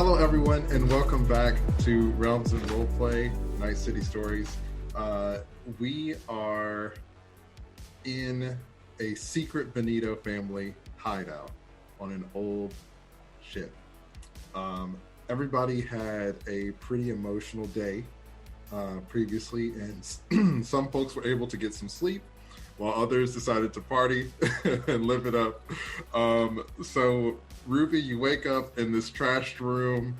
Hello, everyone, and welcome back to Realms and Roleplay, Night City Stories. We are in a secret Benito family hideout on an old ship. Everybody had a pretty emotional day previously, and some folks were able to get some sleep, while others decided to party and live it up. So Ruby, you wake up in this trashed room.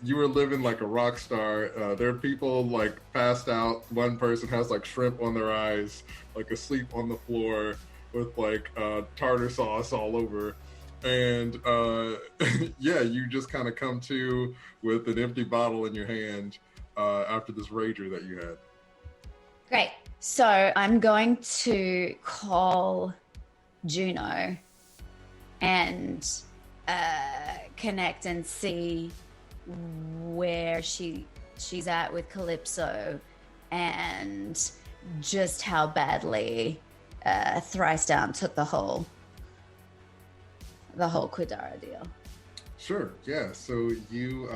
You were living like a rock star. There are people like passed out. One person has like shrimp on their eyes, like asleep on the floor with like tartar sauce all over. And yeah, you just kind of come to with an empty bottle in your hand after this rager that you had. Great. So I'm going to call Juno and connect and see where she's at with Calypso and just how badly Thrice Down took the whole Kodara deal. Sure, yeah. So you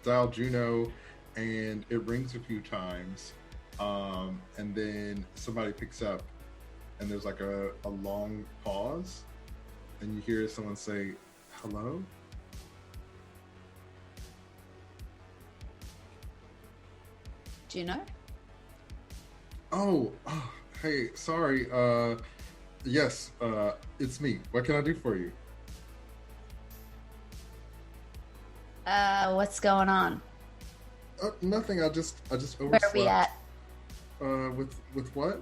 dial Juno and it rings a few times. And then somebody picks up and there's like a long pause and you hear someone say, "Hello?" Juno? Oh, hey, sorry. Yes, it's me. What can I do for you? What's going on? Nothing. I just overslept. Where are we at? With what?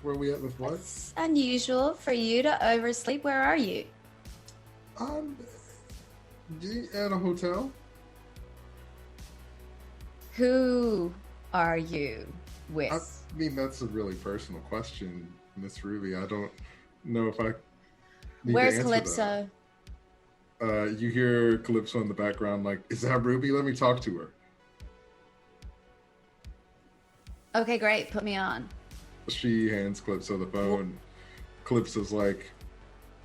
Where are we at with what? It's unusual for you to oversleep. Where are you? At a hotel. Who are you with? I mean, that's a really personal question, Miss Ruby. I don't know if I need Where's to answer Calypso? that. You hear Calypso in the background, like, "Is that Ruby? Let me talk to her." Okay, great. Put me on. She hands Calypso the phone. Calypso's like,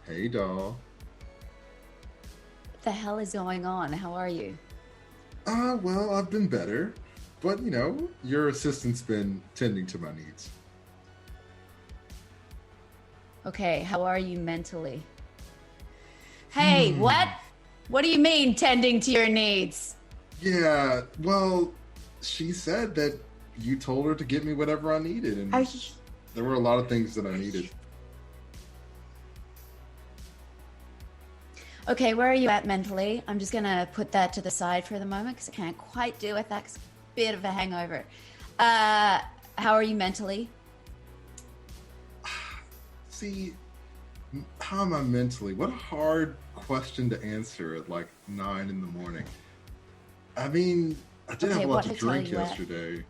"Hey, doll." What the hell is going on? How are you? Well, I've been better. But, you know, your assistant's been tending to my needs. Okay, how are you mentally? Hey, what? What do you mean tending to your needs? Yeah, well, she said that you told her to get me whatever I needed, and there were a lot of things that I needed. Okay, where are you at mentally? I'm just gonna put that to the side for the moment because I can't quite deal with that. 'Cause bit of a hangover. How are you mentally? See, how am I mentally? What a hard question to answer at like 9 in the morning. I mean, I did have a lot to drink yesterday.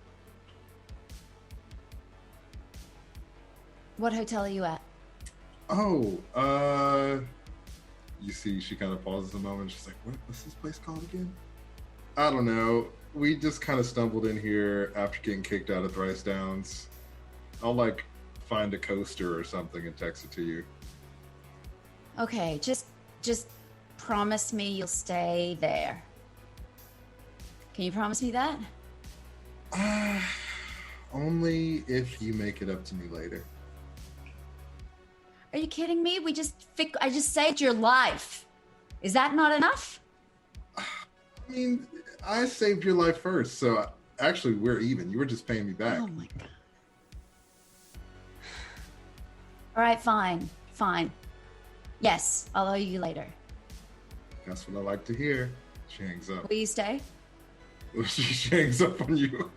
What hotel are you at? Oh, you see, she kind of pauses a moment. She's like, what's this place called again? I don't know. We just kind of stumbled in here after getting kicked out of Thrice Downs. I'll like find a coaster or something and text it to you. Okay, just promise me you'll stay there. Can you promise me that? Only if you make it up to me later. Are you kidding me? I just saved your life. Is that not enough? I mean, I saved your life first, so actually we're even. You were just paying me back. Oh my god. All right, fine. Yes, I'll owe you later. That's what I like to hear. She hangs up. Will you stay? She hangs up on you.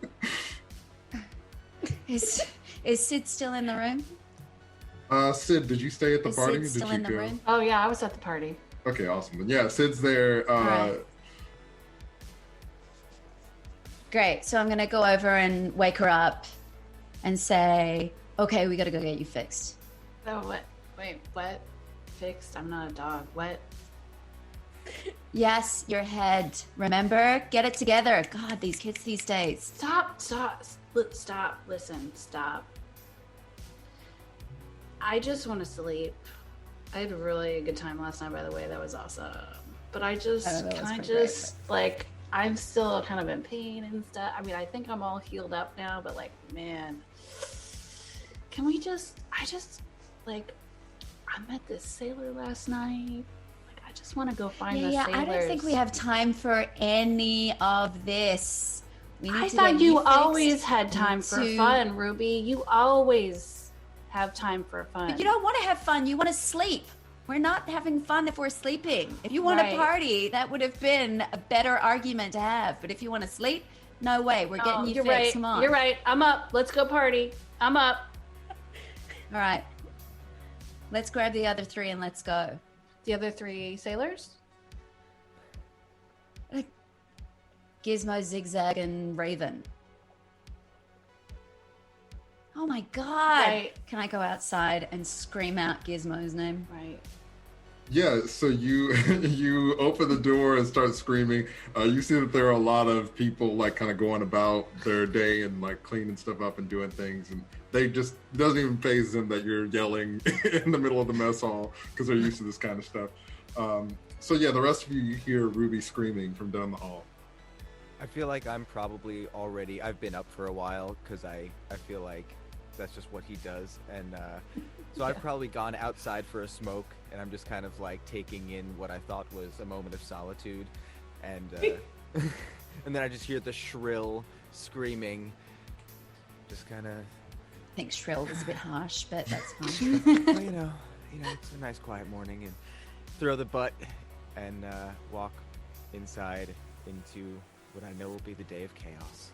Is Sid still in the room? Sid, did you stay at the party? Sid still in the room? Oh yeah, I was at the party. Okay, awesome. But yeah, Sid's there. Right. Great. So I'm going to go over and wake her up and say, okay, we got to go get you fixed. Oh, what? Wait, what? Fixed? I'm not a dog. What? Yes, your head. Remember? Get it together. God, these kids these days. Stop. Listen, stop. I just want to sleep. I had a really good time last night, by the way. That was awesome. but I just, that can was I pretty just, like, I'm still kind of in pain and stuff. I mean, I think I'm all healed up now, but like, man, can we just, like, I met this sailor last night. Like, I just want to go find the sailors. I don't think we have time for any of this. We need I to thought get you fixed. always had time for fun, Ruby. You always have time for fun. But you don't want to have fun. You want to sleep. We're not having fun if we're sleeping. If you want to party, that would have been a better argument to have. But if you want to sleep, no way. We're getting you fixed. Right. Come on. You're right. I'm up. Let's go party. I'm up. All right. Let's grab the other three and let's go. The other three sailors? Gizmo, Zigzag, and Raven. Oh my God. Right. Can I go outside and scream out Gizmo's name? Right. Yeah, so you you open the door and start screaming. You see that there are a lot of people like kind of going about their day and like cleaning stuff up and doing things, and they just it doesn't even faze them that you're yelling in the middle of the mess hall because they're used to this kind of stuff. So yeah, the rest of you hear Ruby screaming from down the hall. I feel like I'm probably already, I've been up for a while because I feel like that's just what he does. And so I've probably gone outside for a smoke and I'm just kind of like taking in what I thought was a moment of solitude. And and then I just hear the shrill screaming, just kind of... I think shrill was a bit harsh, but that's fine. Well, you know, it's a nice quiet morning and throw the butt and walk inside into what I know will be the day of chaos.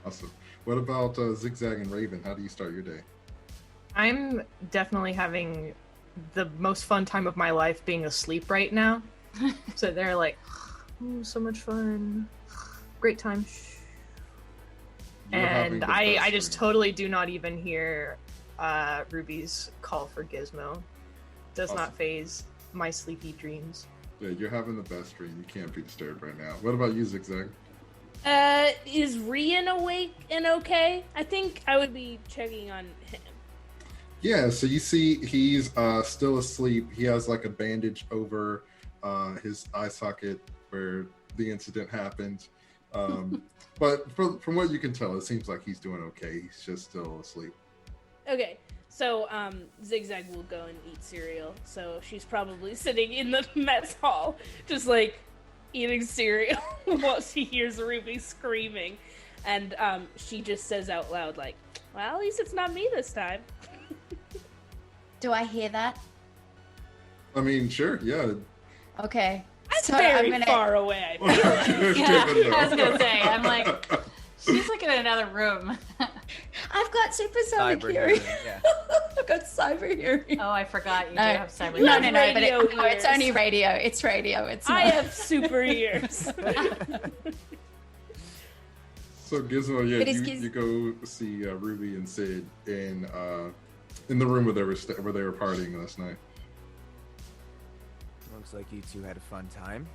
Awesome. What about Zigzag and Raven? How do you start your day? I'm definitely having the most fun time of my life being asleep right now. So they're like, oh, so much fun. Great time. And I just totally do not even hear Ruby's call for Gizmo. Does not phase my sleepy dreams. Yeah, you're having the best dream. You can't be disturbed right now. What about you, Zigzag? Is Rian awake and okay? I think I would be checking on him. Yeah, so you see he's still asleep. He has like a bandage over his eye socket where the incident happened. But from what you can tell, it seems like he's doing okay. He's just still asleep. Okay, so Zigzag will go and eat cereal. So she's probably sitting in the mess hall, just like eating cereal while she hears Ruby screaming. And she just says out loud, like, well, at least it's not me this time. Do I hear that? I mean, sure, yeah. Okay. That's very far away. I feel like. Yeah, I was gonna say, I'm like, she's like in another room. I've got supersonic hearing. Yeah. I've got cyber hearing. Oh, I forgot you do have cyber. You No, have but radio it's ears. only radio. It's radio. It's not. I have super ears. So Gizmo, yeah, But is you go see Ruby and Sid in the room where they were partying last night. Looks like you two had a fun time.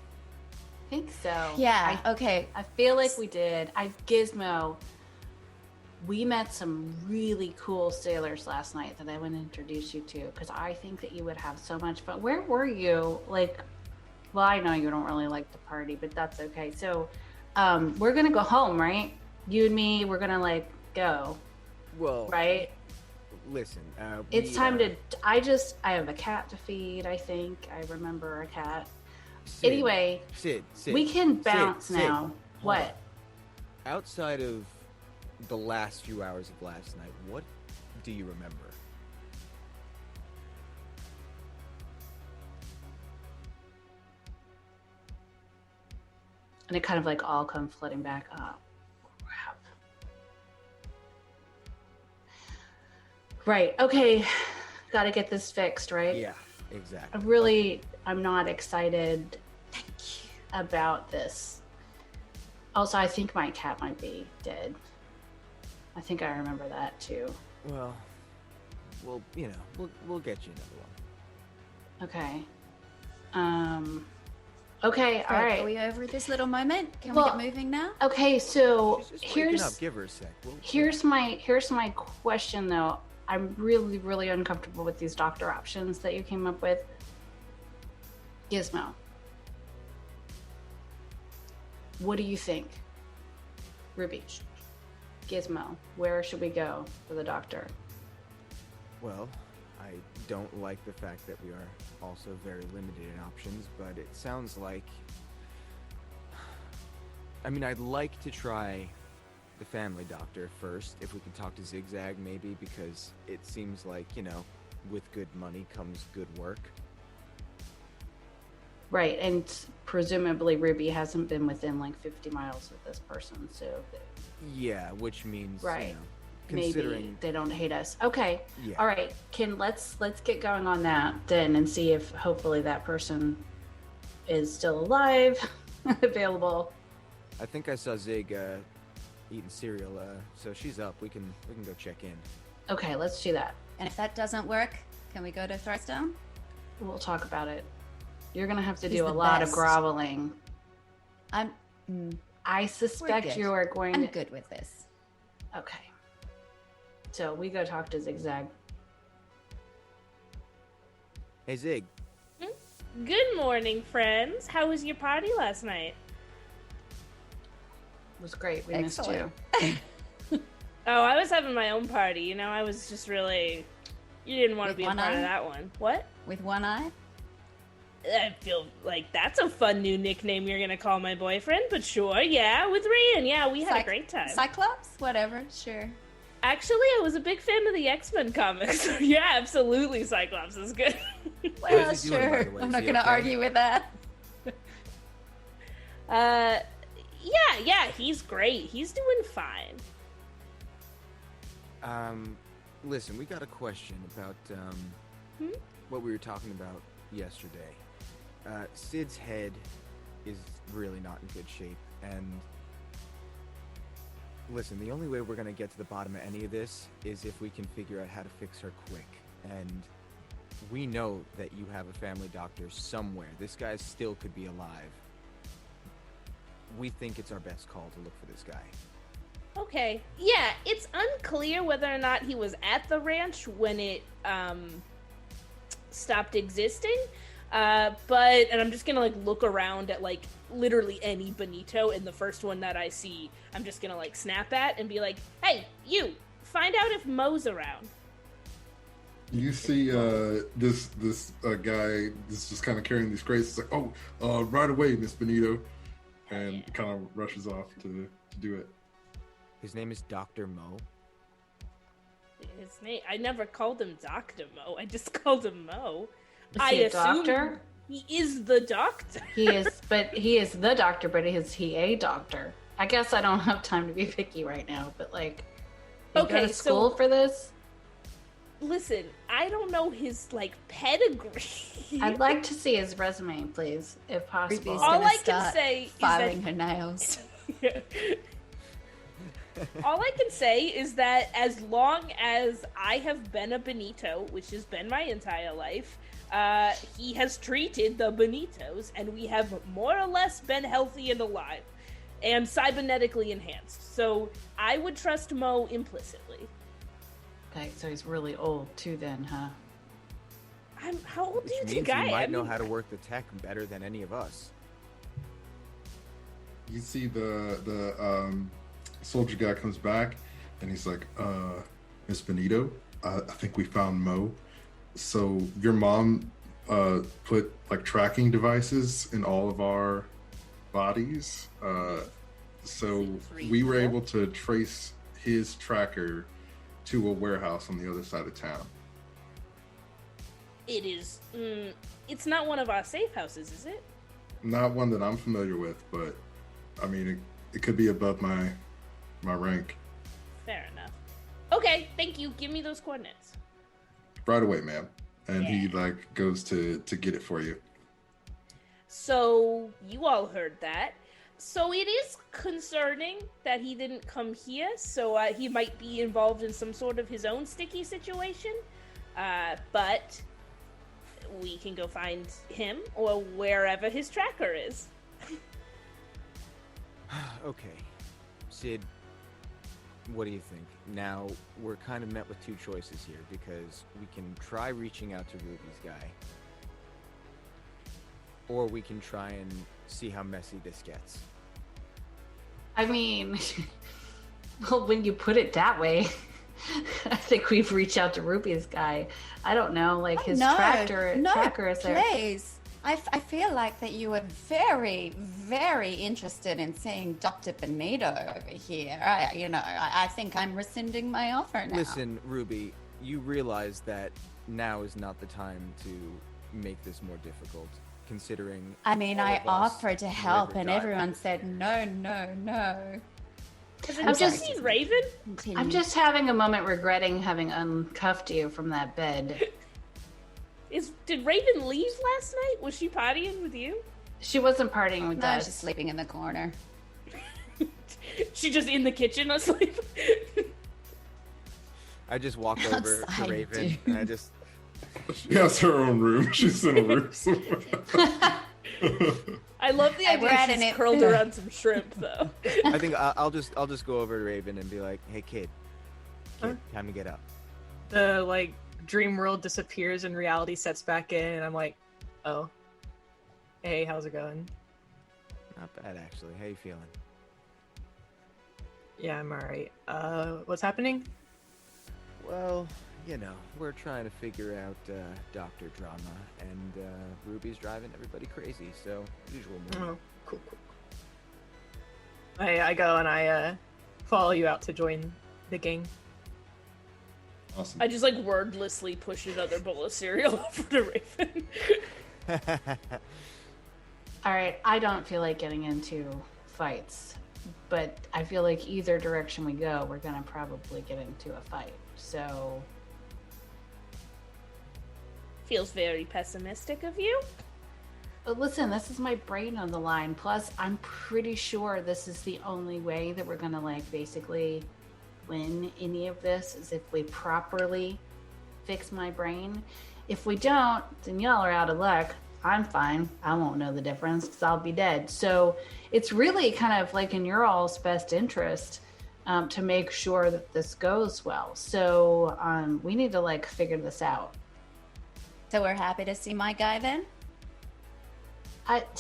I think so. Yeah. Okay. I feel like we did. Gizmo, we met some really cool sailors last night that I want to introduce you to because I think that you would have so much fun. Where were you? Like, well, I know you don't really like to party, but that's okay. So, we're gonna go home, right? You and me, we're gonna like go. Well, right? Listen, It's time to. I have a cat to feed. I think I remember a cat. Sid, Anyway, Sid, we can bounce Sid, now. hold What? on. Outside of the last few hours of last night, what do you remember? And it kind of like all come flooding back up. Crap. Right. Okay. Got to get this fixed, right? Yeah, exactly. I'm not excited about this. Also, I think my cat might be dead. I think I remember that too. Well, we'll get you another one. Okay. Okay, all right. Are we over this little moment? Can Well, we get moving now? Okay, so She's just waking up. here's Give her a sec. here's my question though. I'm really uncomfortable with these doctor options that you came up with. Gizmo, What do you think? Ruby, Gizmo, where should we go for the doctor? Well, I don't like the fact that we are also very limited in options, but it sounds like... I mean, I'd like to try the family doctor first, if we can talk to Zigzag maybe, because it seems like, you know, with good money comes good work. Right, and presumably Ruby hasn't been within like 50 miles of this person, so... Yeah, which means, right. you know, considering... Maybe they don't hate us. Okay, yeah. all right, let's get going on that then and see if hopefully that person is still alive, available. I think I saw Zig eating cereal, so she's up. We can go check in. Okay, let's do that. And if that doesn't work, can we go to Thrice Down? We'll talk about it. You're gonna have to He's do a the lot of best. groveling. I suspect good. you are going I'm to... good with this. Okay. So we go talk to Zigzag. Hey, Zig. Good morning, friends. How was your party last night? It was great. We Excellent. missed you. Oh, I was having my own party. You know, I was just really... You didn't want to With be a one part eye? of that one. What? With one eye? I feel like that's a fun new nickname you're gonna call my boyfriend, but sure, yeah, with Ryan, yeah, we had a great time. Cyclops? Whatever, sure. Actually, I was a big fan of the X-Men comics. Yeah, absolutely, Cyclops is good. Well, How's he doing, by sure. the way? I'm Is not he going to okay? argue with that. Yeah, he's great. He's doing fine. Listen, we got a question about, what we were talking about yesterday. Sid's head is really not in good shape, and listen, the only way we're gonna get to the bottom of any of this is if we can figure out how to fix her quick, and we know that you have a family doctor somewhere. This guy still could be alive. We think it's our best call to look for this guy. Okay. Yeah, it's unclear whether or not he was at the ranch when it stopped existing. And I'm just gonna like look around at like literally any Benito, and the first one that I see, I'm just gonna like snap at and be like, "Hey, you! Find out if Mo's around." You see this guy is just kind of carrying these crates. It's like, oh, right away, Miss Benito, and kind of rushes off to do it. His name is Dr. Mo. His name? I never called him Dr. Mo. I just called him Mo. Is he a doctor? He is the doctor. He is the doctor, but is he a doctor? I guess I don't have time to be picky right now, but like, you go to school for this? Listen, I don't know his like pedigree. I'd like to see his resume, please, if possible. Ruby's All gonna I can start say is filing that her nails. all I can say is that as long as I have been a Benito, which has been my entire life, he has treated the Benitos, and we have more or less been healthy and alive, and cybernetically enhanced. So I would trust Mo implicitly. Okay, so he's really old too then, huh? How old do you Which think means I am? he might know how to work the tech better than any of us. You see the soldier guy comes back, and he's like, Miss Benito, I think we found Mo. So your mom put like tracking devices in all of our bodies. So we were able to trace his tracker to a warehouse on the other side of town. It is. It's not one of our safe houses, is it? Not one that I'm familiar with, but I mean, it could be above my rank. Fair enough. Okay, thank you. Give me those coordinates. Right away, ma'am. And he like goes to get it for you. So you all heard that. So it is concerning that he didn't come here. So he might be involved in some sort of his own sticky situation. But we can go find him or wherever his tracker is. Okay. Sid, what do you think? Now, we're kind of met with two choices here, because we can try reaching out to Ruby's guy, or we can try and see how messy this gets. I mean, well, when you put it that way, I think we've reached out to Ruby's guy. I don't know, like his tracker is there. Please. I feel like that you were very, very interested in seeing Dr. Benito over here. I think I'm rescinding my offer now. Listen, Ruby, you realize that now is not the time to make this more difficult, considering. I mean, I offered to help, and everyone said no. I've just seen Raven. I'm just having a moment regretting having uncuffed you from that bed. Did Raven leave last night? Was she partying with you? She wasn't partying with us. No, she's sleeping in the corner. She just in the kitchen asleep? I just walk over to Raven and I just. She has her own room. She's in a room somewhere. I love the idea she's curled around some shrimp, though. I think I'll just go over to Raven and be like, "Hey, kid, time to get up." The dream world disappears and reality sets back in, and I'm like, "Oh, hey, how's it going?" Not bad, actually. How you feeling? Yeah, I'm alright. What's happening? Well, we're trying to figure out Dr. Drama, and Ruby's driving everybody crazy, so usual move. Oh, cool. I go and I follow you out to join the gang. Awesome. I just wordlessly push another bowl of cereal over to Raven. All right, I don't feel like getting into fights, but I feel like either direction we go, we're gonna probably get into a fight. So Feels very pessimistic of you. But listen, this is my brain on the line. Plus, I'm pretty sure this is the only way that we're gonna basically win any of this, is if we properly fix my brain. If we don't, then y'all are out of luck. I'm fine. I won't know the difference because I'll be dead. So it's really kind of in your all's best interest to make sure that this goes well. So we need to figure this out. So we're happy to see my guy then?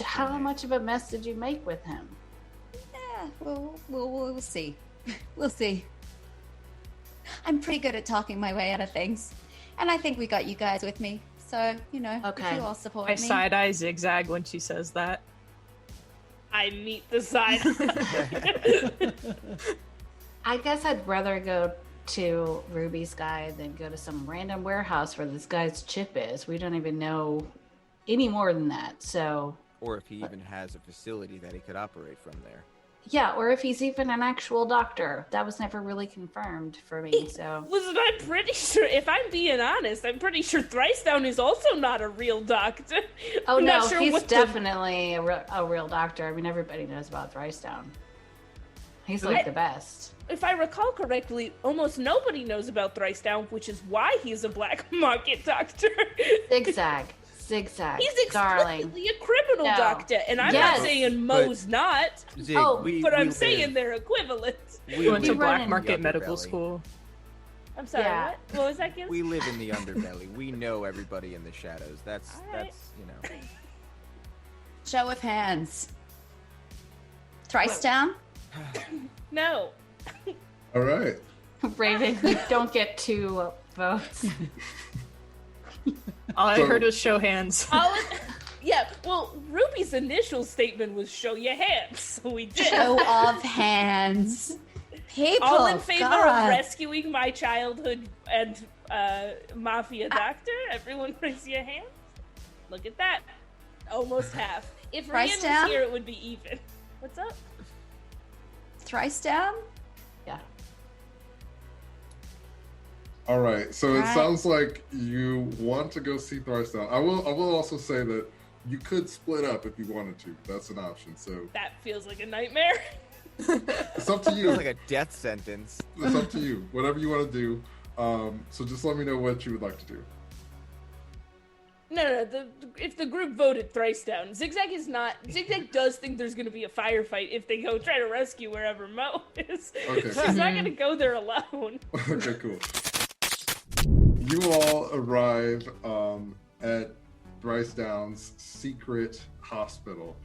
How much of a mess did you make with him? Yeah, we'll see. We'll see. I'm pretty good at talking my way out of things. And I think we got you guys with me. So, if you all support me. I side-eye Zigzag when she says that. I meet the side. I guess I'd rather go to Ruby's guy than go to some random warehouse where this guy's chip is. We don't even know any more than that, so... Or if he even has a facility that he could operate from there. Yeah, or if he's even an actual doctor. That was never really confirmed for me, so... Listen, I'm pretty sure, if I'm being honest, I'm pretty sure Thrice Down is also not a real doctor. Oh, no, he's definitely a real doctor. I mean, everybody knows about Thrice Down. He's the best. If I recall correctly, almost nobody knows about Thrice Down, which is why he's a black market doctor. Zigzag. He's explicitly a criminal doctor, and I'm not saying Mo's not. Zig, but I'm saying they're equivalent. We went to black market medical school. I'm sorry, what was that, Giz? We live in the underbelly. We know everybody in the shadows. That's Show of hands. Thrice Down? No. All right. Raven, you don't get 2 votes. All I heard was show hands. Well, Ruby's initial statement was show your hands, so we did. Show of hands. People, all in favor of rescuing my childhood and mafia doctor? Everyone raise your hands. Look at that. Almost half. If Ryan was here, it would be even. What's up? Thrice Down? Yeah. All right. So it sounds like you want to go see Thrice Down. I will also say that you could split up if you wanted to. That's an option. So that feels like a nightmare. It's up to you. It's like a death sentence. It's up to you. Whatever you want to do. So just let me know what you would like to do. No. If the group voted Thrice Down, Zigzag is not. Zigzag does think there's going to be a firefight if they go try to rescue wherever Mo is. Okay. He's not going to go there alone. Okay, cool. You all arrive at Bryce Down's secret hospital,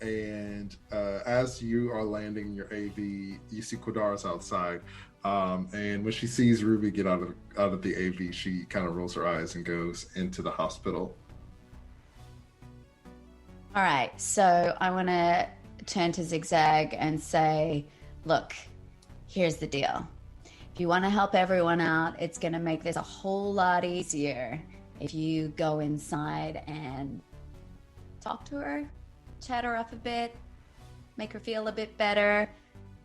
And as you are landing your AV, you see Kodara's outside. And when she sees Ruby get out of the AV, she kind of rolls her eyes and goes into the hospital. All right, so I want to turn to Zigzag and say, look, here's the deal. If you want to help everyone out, it's going to make this a whole lot easier if you go inside and talk to her, chat her up a bit, make her feel a bit better,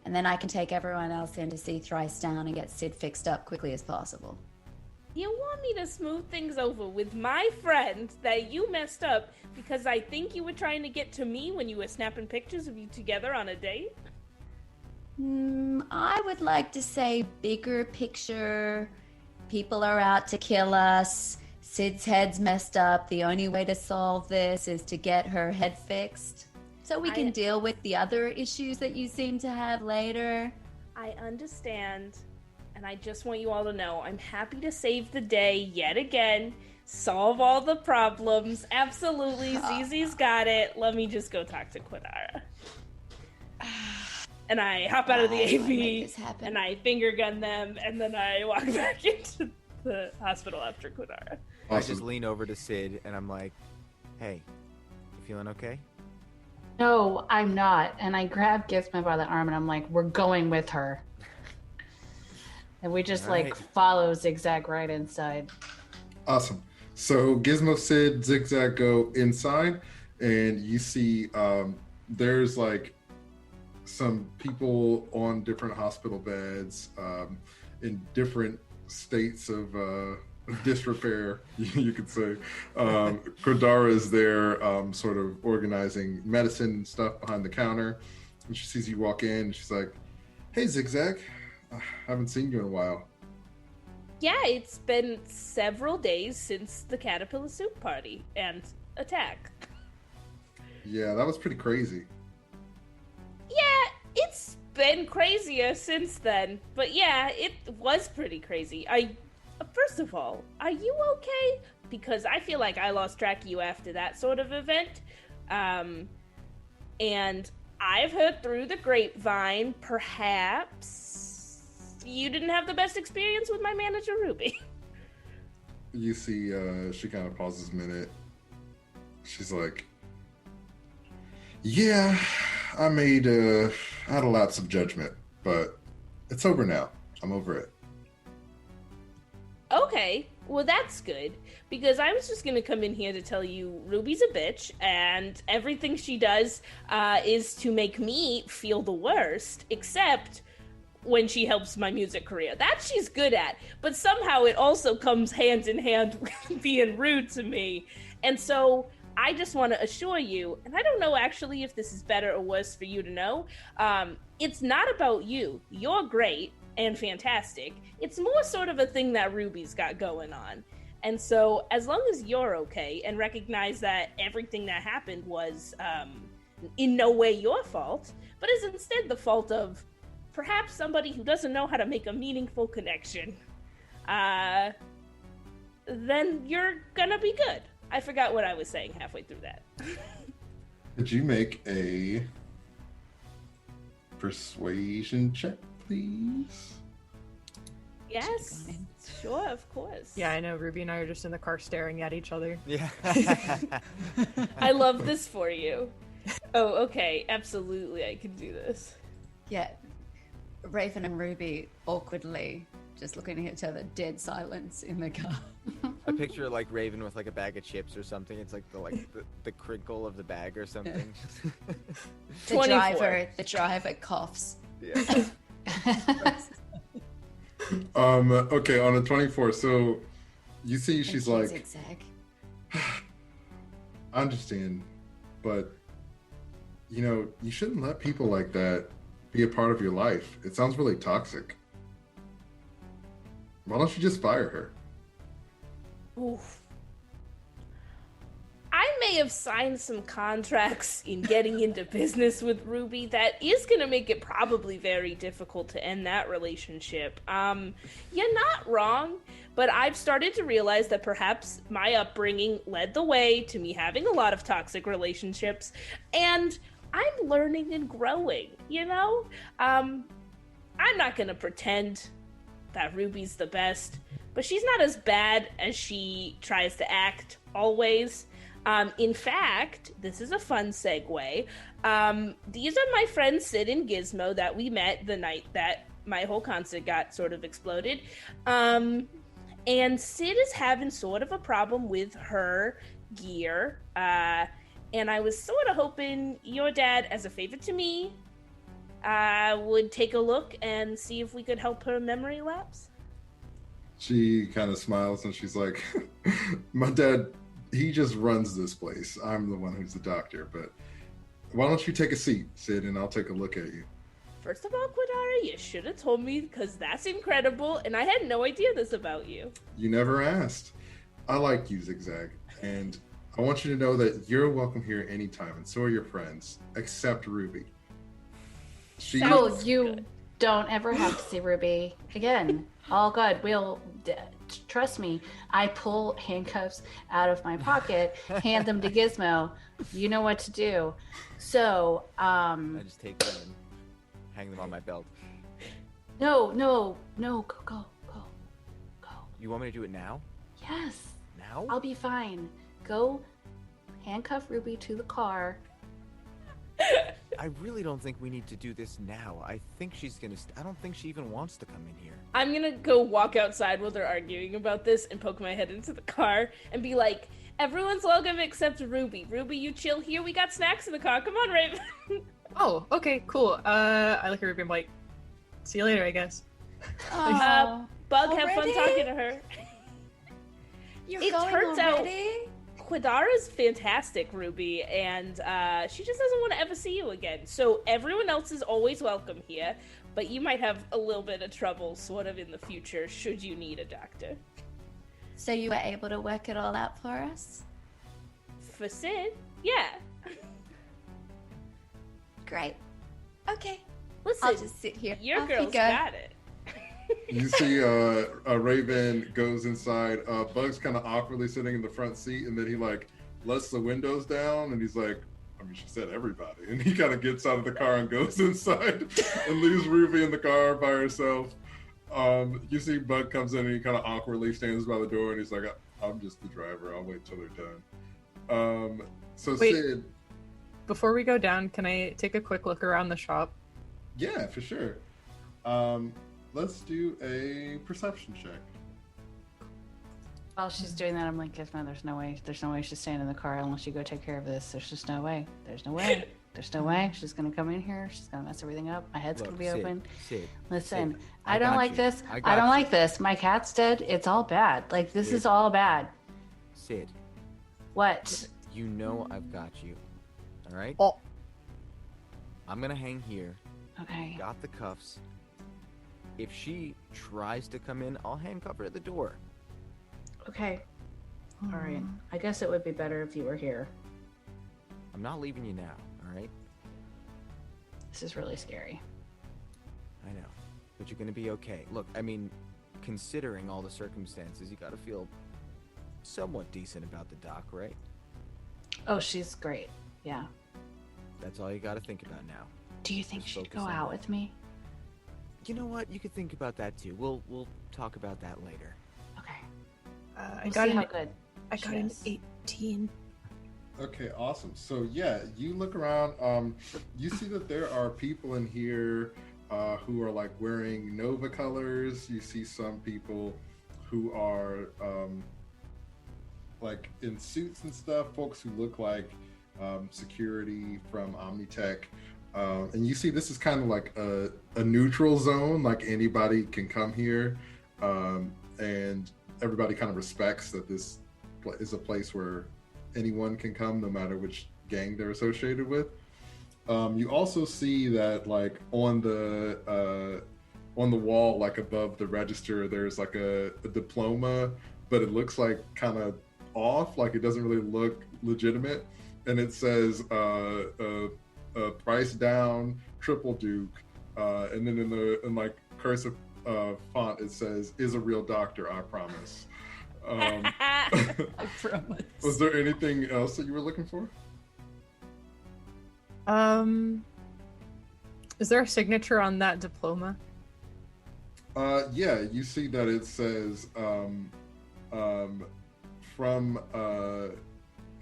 and then I can take everyone else in to see Thrice Down and get Sid fixed up quickly as possible. You want me to smooth things over with my friend that you messed up because I think you were trying to get to me when you were snapping pictures of you together on a date? I would like to say bigger picture. People are out to kill us. Sid's head's messed up. The only way to solve this is to get her head fixed. So we can deal with the other issues that you seem to have later. I understand. And I just want you all to know, I'm happy to save the day yet again. Solve all the problems. Absolutely. Zizi's got it. Let me just go talk to Kodara. And I hop out of the AV, and I finger gun them, and then I walk back into the hospital after Kodara. Awesome. I just lean over to Sid, and I'm like, hey, you feeling okay? No, I'm not. And I grab Gizmo by the arm, and I'm like, we're going with her. And we just follow Zigzag right inside. Awesome. So Gizmo, Sid, Zigzag go inside, and you see there's like some people on different hospital beds in different states of disrepair, you could say. Kordara is there sort of organizing medicine and stuff behind the counter. And she sees you walk in, and she's like, hey, Zigzag. I haven't seen you in a while. Yeah, it's been several days since the Caterpillar Soup Party and attack. Yeah, that was pretty crazy. Yeah, it's been crazier since then. But yeah, it was pretty crazy. First of all, are you okay? Because I feel like I lost track of you after that sort of event. And I've heard through the grapevine, perhaps you didn't have the best experience with my manager, Ruby. You see, she kind of pauses a minute. She's like, yeah, I had a lapse of judgment, but it's over now. I'm over it. Okay, well that's good, because I was just gonna come in here to tell you Ruby's a bitch, and everything she does is to make me feel the worst, except when she helps my music career. That she's good at, but somehow it also comes hand in hand with being rude to me. And so I just want to assure you, and I don't know actually if this is better or worse for you to know, it's not about you. You're great and fantastic. It's more sort of a thing that Ruby's got going on. And so as long as you're okay and recognize that everything that happened was in no way your fault, but is instead the fault of perhaps somebody who doesn't know how to make a meaningful connection, then you're gonna be good. I forgot what I was saying halfway through that. Could you make a persuasion check, please? Yes, sure, of course. Yeah, I know. Ruby and I are just in the car staring at each other. Yeah. I love this for you. Oh, okay, absolutely, I can do this. Yeah. Raven and Ruby awkwardly just looking at each other, dead silence in the car. I picture like Raven with like a bag of chips or something. It's like the crinkle of the bag or something. The driver coughs. Yeah. Okay, on a 24, so you see she's like, Zigzag. I understand, but you shouldn't let people like that be a part of your life. It sounds really toxic. Why don't you just fire her? Oof. I may have signed some contracts in getting into business with Ruby that is going to make it probably very difficult to end that relationship. You're not wrong, but I've started to realize that perhaps my upbringing led the way to me having a lot of toxic relationships, and I'm learning and growing, you know? I'm not gonna pretend that Ruby's the best, but she's not as bad as she tries to act always. In fact, this is a fun segue. These are my friends Sid and Gizmo that we met the night that my whole concert got sort of exploded. And Sid is having sort of a problem with her gear. And I was sort of hoping your dad, as a favor to me, would take a look and see if we could help her memory lapse. She kind of smiles and she's like, my dad, he just runs this place. I'm the one who's the doctor, but why don't you take a seat, Sid, and I'll take a look at you. First of all, Kodara, you should have told me, because that's incredible, and I had no idea this about you. You never asked. I like you, Zigzag, and I want you to know that you're welcome here anytime, and so are your friends, except Ruby. Don't ever have to see Ruby again. All good. Trust me. I pull handcuffs out of my pocket, hand them to Gizmo. You know what to do. So, I just take them and hang them on my belt. No, go. You want me to do it now? Yes. Now? I'll be fine. Go handcuff Ruby to the car. I really don't think we need to do this now. I think she's gonna. I don't think she even wants to come in here. I'm gonna go walk outside while they're arguing about this and poke my head into the car and be like, everyone's welcome except Ruby. Ruby, you chill here. We got snacks in the car. Come on, Raven. Oh, okay, cool. I look at Ruby and I'm like, see you later, I guess. Bug, have fun Already? talking to her. It turns already? Kodara's fantastic, Ruby, and she just doesn't want to ever see you again. So everyone else is always welcome here, but you might have a little bit of trouble sort of in the future should you need a doctor. So you were able to work it all out for us? For Sid? Yeah. Great. Okay. Listen, I'll just sit here. Your Off you girl's go. got it. You see Raven goes inside. Bug's kind of awkwardly sitting in the front seat, and then he like lets the windows down, and he's like, I mean, she said everybody. And he kind of gets out of the car and goes inside and leaves Ruby in the car by herself. You see Bug comes in and he kind of awkwardly stands by the door, and he's like, I'm just the driver. I'll wait till they're done. Wait. Sid. Before we go down, can I take a quick look around the shop? Yeah, for sure. Let's do a perception check. While she's doing that, I'm like, Gizmo, there's no way she's staying in the car unless you go take care of this. There's just no way. There's no way. She's gonna come in here. She's gonna mess everything up. My head's gonna be open. Sid, Listen, Sid, I don't like this. I don't like this. My cat's dead. It's all bad. Like, this is all bad. Sid. What? You know I've got you. All right? Oh. I'm gonna hang here. Okay. Got the cuffs. If she tries to come in, I'll handcuff her at the door. Okay. All right. I guess it would be better if you were here. I'm not leaving you now, all right? This is really scary. I know. But you're gonna be okay. Look, I mean, considering all the circumstances, you gotta feel somewhat decent about the doc, right? Oh, she's great. Yeah. That's all you gotta think about now. Do you think Just she'd focus go on out that. with me? You know what? You could think about that too. We'll talk about that later. Okay. I We'll got see how an, good. I got an Yes. 18. Okay, awesome. So yeah, you look around. You see that there are people in here who are like wearing Nova colors. You see some people who are like in suits and stuff. Folks who look like security from Omnitech. And you see this is kind of like a neutral zone. Like anybody can come here, and everybody kind of respects that this is a place where anyone can come, no matter which gang they're associated with. You also see that like on the wall, like above the register, there's like a diploma, but it looks like kind of off, like it doesn't really look legitimate, and it says Bryce Down, Triple Duke, and then in like cursive font it says, "Is a real doctor, I promise." I promise. Was there anything else that you were looking for? Is there a signature on that diploma? Yeah, you see that it says from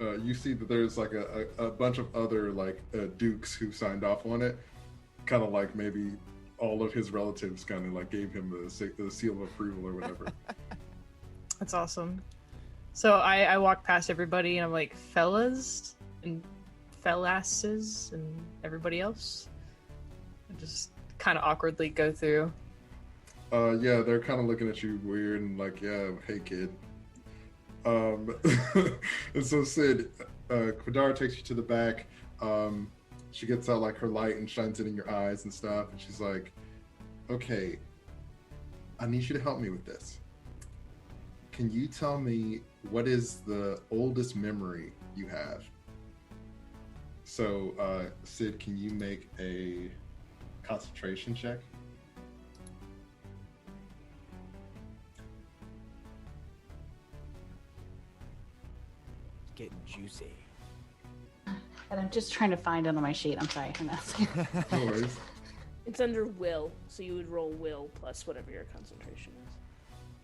you see that there's like a bunch of other like dukes who signed off on it, kind of like maybe all of his relatives kind of like gave him the seal of approval or whatever. That's awesome. So I walk past everybody and I'm like, fellas and fellasses and everybody else. I just kind of awkwardly go through. Yeah, they're kind of looking at you weird and like, yeah, hey kid. And so Sid, Kodara takes you to the back. She gets out like her light and shines it in your eyes and stuff, and she's like, okay, I need you to help me with this. Can you tell me what is the oldest memory you have? So, Sid, can you make a concentration check? Getting juicy. And I'm just trying to find it on my sheet. I'm sorry. No worries. It's under will, so you would roll will plus whatever your concentration is.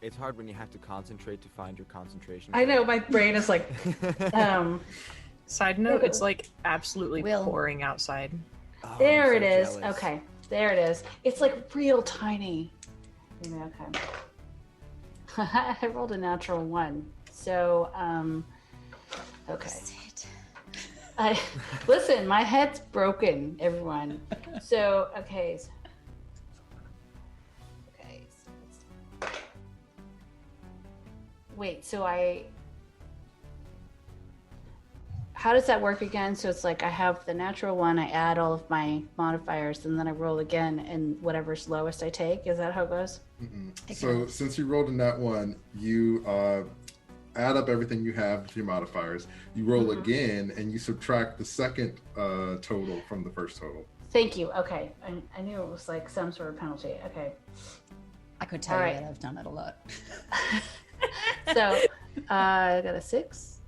It's hard when you have to concentrate to find your concentration. I know, my brain is like, Side note, it's like absolutely Will. pouring outside. Oh, there I'm it so is. jealous. Okay, there it is. It's like real tiny. Yeah, okay. I rolled a natural 1. So, okay. Sid. Listen, my head's broken, everyone. So, okay. Okay. Wait, so how does that work again? So it's like I have the natural 1, I add all of my modifiers, and then I roll again, and whatever's lowest I take. Is that how it goes? So since you rolled in that one, you add up everything you have with your modifiers. You roll again, and you subtract the second total from the first total. Thank you. Okay. I knew it was like some sort of penalty. Okay. I could tell All you right. that I've done it a lot. So I got a 6.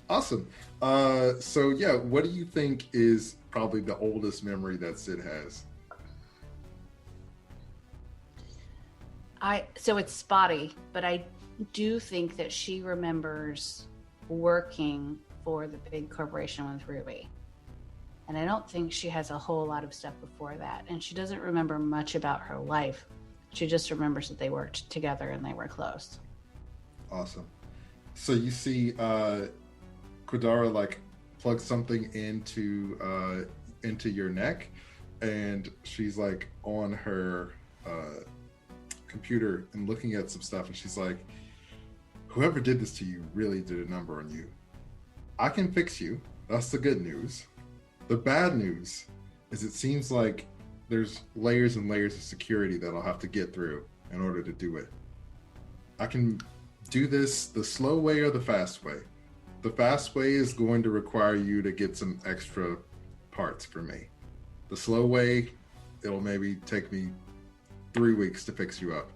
Awesome. So yeah, what do you think is probably the oldest memory that Sid has? So it's spotty, but I do think that she remembers working for the big corporation with Ruby. And I don't think she has a whole lot of stuff before that. And she doesn't remember much about her life. She just remembers that they worked together and they were close. Awesome. So you see Kodara like plug something into your neck, and she's like on her computer and looking at some stuff, and she's like, whoever did this to you really did a number on you. I can fix you. That's the good news. The bad news is it seems like there's layers and layers of security that I'll have to get through in order to do it. I can do this the slow way or the fast way. The fast way is going to require you to get some extra parts for me. The slow way, it'll maybe take me 3 weeks to fix you up.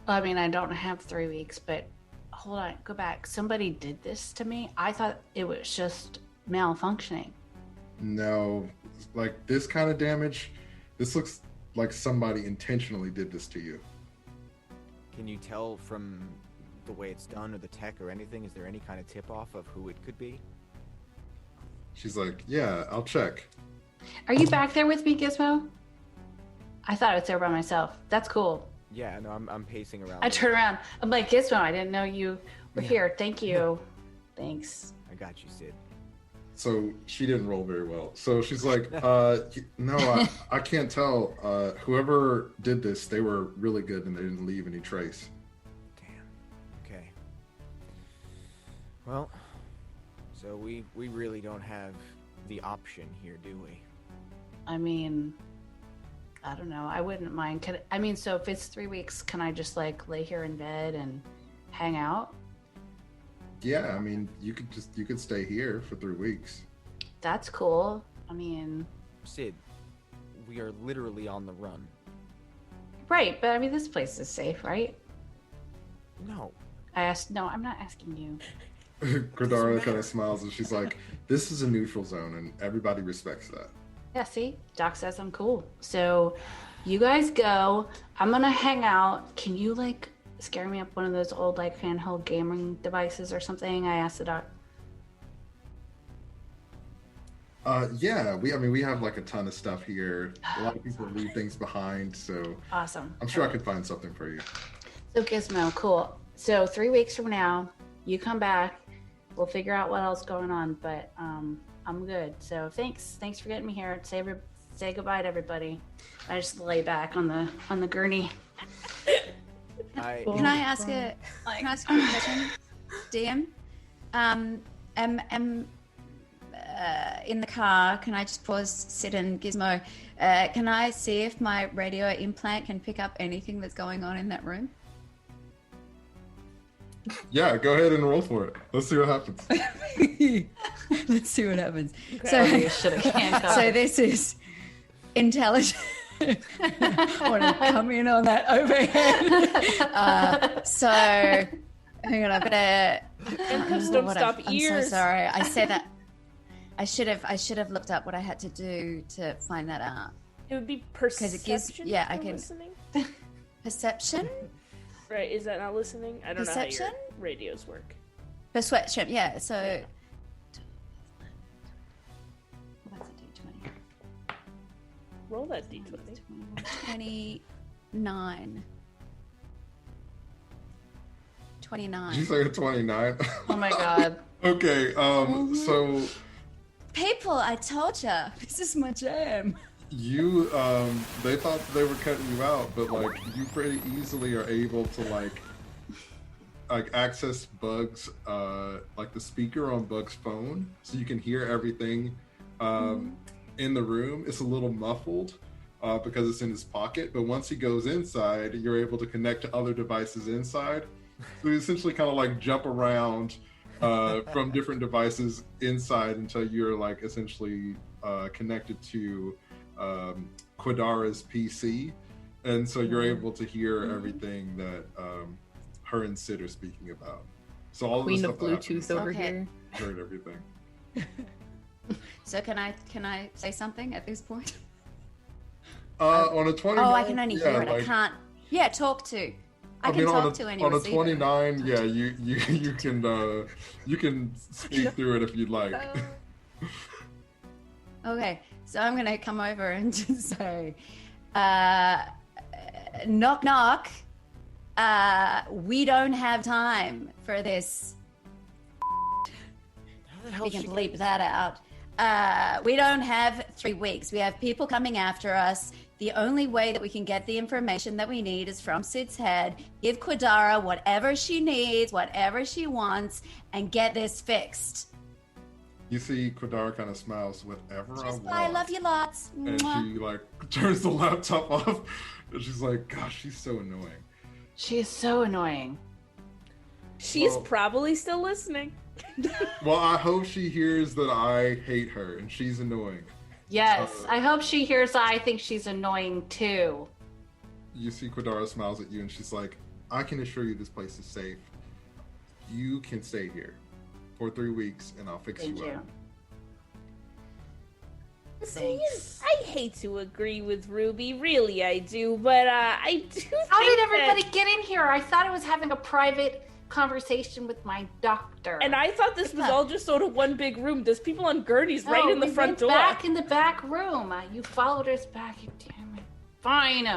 I mean, I don't have 3 weeks, but hold on, go back. Somebody did this to me. I thought it was just malfunctioning. No, like this kind of damage, this looks like somebody intentionally did this to you. Can you tell from the way it's done or the tech or anything? Is there any kind of tip off of who it could be? She's like, yeah, I'll check. Are you back there with me, Gizmo? I thought I was there by myself. That's cool. Yeah, no, I'm pacing around. I turn around. I'm like, Gizmo, I didn't know you were here. Thank you. Thanks. I got you, Sid. So she didn't roll very well. So she's like, no, I can't tell. Whoever did this, they were really good and they didn't leave any trace. Damn. Okay. Well, so we really don't have the option here, do we? I mean, I don't know. I wouldn't mind. So if it's 3 weeks, can I just like lay here in bed and hang out? Yeah, I mean, you could stay here for 3 weeks. That's cool. I mean, Sid, we are literally on the run. right. But I mean, this place is safe, right? No. No, I'm not asking you. Kordara kind of smiles and she's like, "This is a neutral zone, and everybody respects that." Yeah, see? Doc says I'm cool. So you guys go. I'm gonna hang out. Can you, like, scare me up one of those old, like, handheld gaming devices or something? I asked the doc. Yeah, we have like a ton of stuff here. A lot of people leave things behind, so Awesome. I'm sure I could find something for you. So Gizmo, cool. So 3 weeks from now, you come back. We'll figure out what else going on, but I'm good. So thanks for getting me here. Say goodbye to everybody. I just lay back on the gurney. Can I ask a question, DM? In the car, can I just pause, sit and Gizmo? Can I see if my radio implant can pick up anything that's going on in that room? Yeah, go ahead and roll for it. Let's see what happens. Let's see what happens. So this is intelligent. I want to come in on that overhead. So hang on, I've got to Handcuffs don't stop ears. I'm so sorry. I said that. I should have looked up what I had to do to find that out. It would be perception. It gives, yeah, I can. Listening? Perception. Right? Is that not listening? I don't Perception? know how your radios work. Perception. Yeah. So. What's a D20? Roll that D20. 29. 29. Did you say a 29? Oh my god. Okay, so People, I told ya, this is my jam. you, they thought they were cutting you out, but like you pretty easily are able to like access Bug's, like the speaker on Bug's phone, so you can hear everything in the room. It's a little muffled because it's in his pocket, but once he goes inside, you're able to connect to other devices inside. So you essentially kind of like jump around from different devices inside until you're like essentially connected to Kodara's PC, and so you're able to hear everything that her and Sid are speaking about. So all Queen of of the stuff Bluetooth over here. heard everything. So can I say something at this point? On a 29, I can only hear it. I can't. Yeah, talk to. I can talk to any on a receiver. 29, yeah, you can speak through it if you'd like. Okay, so I'm gonna come over and just say, knock knock. We don't have time for this. We can bleep that out. We don't have 3 weeks. We have people coming after us. The only way that we can get the information that we need is from Sid's head. Give Kordara whatever she needs, whatever she wants, and get this fixed. You see Kordara kind of smiles, "Whatever I want." I love you lots. And she like turns the laptop off, and she's like, "Gosh, she's so annoying." She is so annoying. She's probably still listening. Well, I hope she hears that I hate her and she's annoying. Yes, I hope she hears that I think she's annoying too. You see Kodara smiles at you and she's like, "I can assure you this place is safe. You can stay here for 3 weeks and I'll fix Thank you you. up." Thanks. I hate to agree with Ruby, really I do, but I do think How did everybody get in here? I thought I was having a private conversation with my doctor. And I thought this was all just sort of one big room. There's people on gurneys right in the we front went door. back in the back room. You followed us back. You damn it. Fine.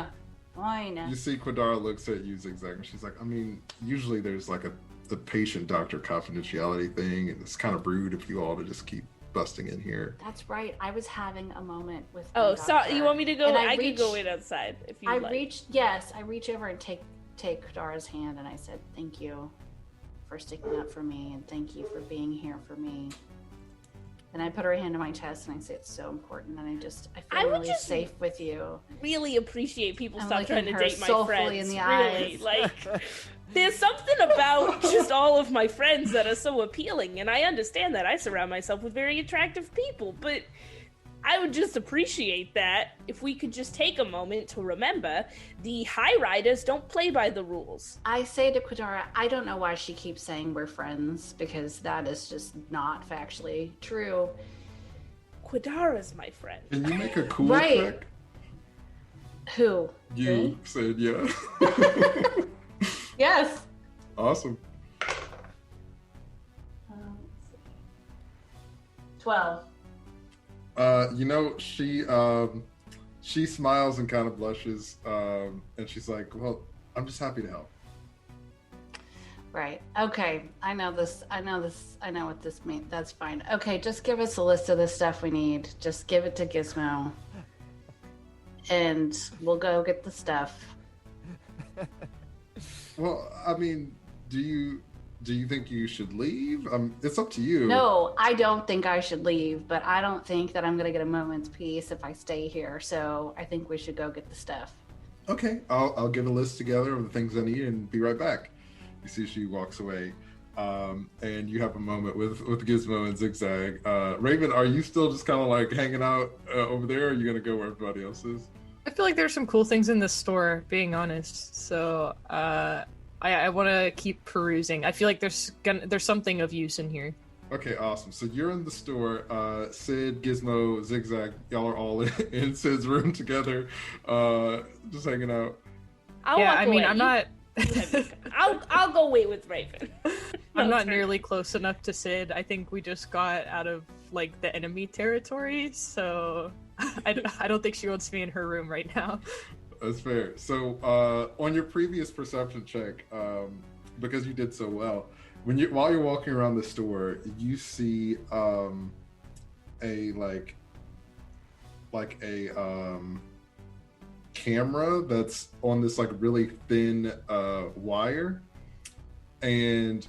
You see Kodara looks at you, Zigzag, and she's like, "I mean, usually there's like the patient-doctor confidentiality thing, and it's kind of rude of you all to just keep busting in here." That's right. I was having a moment with Oh, my so doctor. you want me to go? And I can go in outside if you like. I reach over and take Kodara's hand, and I said, "Thank you for sticking up for me, and thank you for being here for me." And I put her hand on my chest, and I say, "It's so important, and I feel really safe with you." Really appreciate people I'm stop looking trying to her date my soulfully friends. in the really, eyes. like there's something about just all of my friends that are so appealing, and I understand that I surround myself with very attractive people, but I would just appreciate that if we could just take a moment to remember the Highriders don't play by the rules. I say to Kodara, I don't know why she keeps saying we're friends, because that is just not factually true. Kodara's my friend. Can you make a cool Right. check? Who? You said yeah. Yes. Awesome. 12. She smiles and kind of blushes, and she's like, "Well, I'm just happy to help." Right. Okay. I know this. I know what this means. That's fine. Okay. Just give us a list of the stuff we need. Just give it to Gizmo. And we'll go get the stuff. Well, I mean, do you think you should leave? It's up to you. No, I don't think I should leave, but I don't think that I'm going to get a moment's peace if I stay here. So I think we should go get the stuff. Okay, I'll get a list together of the things I need and be right back. You see, she walks away, and you have a moment with Gizmo and Zigzag. Raven, are you still just kind of like hanging out over there? Or are you gonna go where everybody else is? I feel like there's some cool things in this store, being honest. So I want to keep perusing. I feel like there's something of use in here. Okay, awesome. So you're in the store. Sid, Gizmo, Zigzag, y'all are all in Sid's room together, just hanging out. I'll yeah, walk I mean, away. I'm not. I'll go wait with Raven. I'm not turn. nearly close enough to Sid. I think we just got out of like the enemy territory, so I don't think she wants me in her room right now. That's fair. So on your previous perception check, because you did so well, while you're walking around the store, you see a camera that's on this like really thin wire, and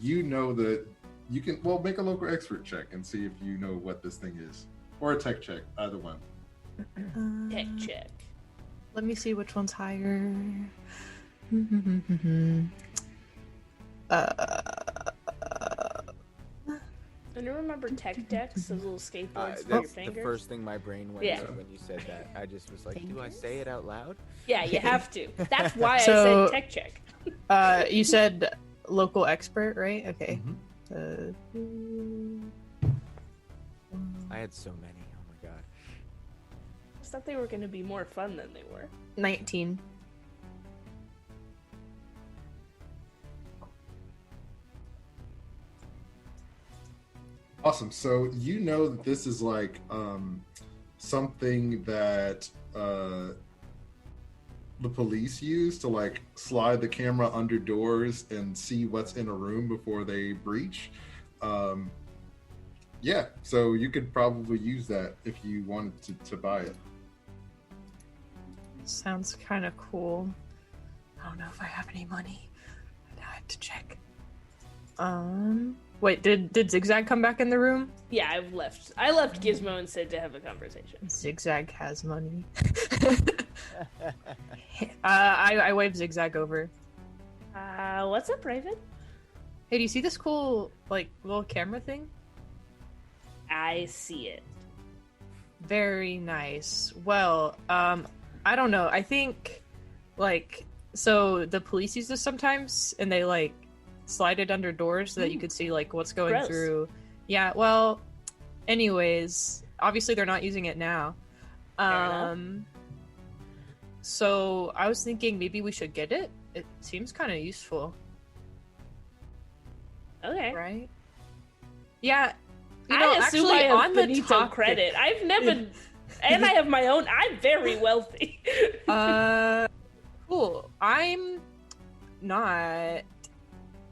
you know that you can make a local expert check and see if you know what this thing is, or a tech check, either one. Tech check. Let me see which one's higher. And you remember tech decks, those little skateboards for your That's the fingers? first thing my brain went Yeah. to when you said that. I just was like, do I say it out loud? Yeah, you have to. That's why So- I said tech check. You said local expert, right? Okay. I had so many. Oh my god. I thought they were going to be more fun than they were. 19. Awesome. So you know that this is like something that the police use to like slide the camera under doors and see what's in a room before they breach. Yeah, so you could probably use that if you wanted to buy it. Sounds kind of cool. I don't know if I have any money. I have to check. Wait, did Zigzag come back in the room? Yeah, I left Gizmo and Sid to have a conversation. Zigzag has money. I wave Zigzag over. What's up, Raven? Hey, do you see this cool, like, little camera thing? I see it. Very nice. Well, I don't know. I think, like, so the police use this sometimes, and they, like, slide it under doors so that you could see, like, what's going Gross. through. Yeah, well, anyways, obviously they're not using it now. Fair enough. So I was thinking maybe we should get it. It seems kind of useful, Okay. right? Yeah. I assume I have on the Benito topic- credit. I've never... And I have my own... I'm very wealthy. Cool. I'm not.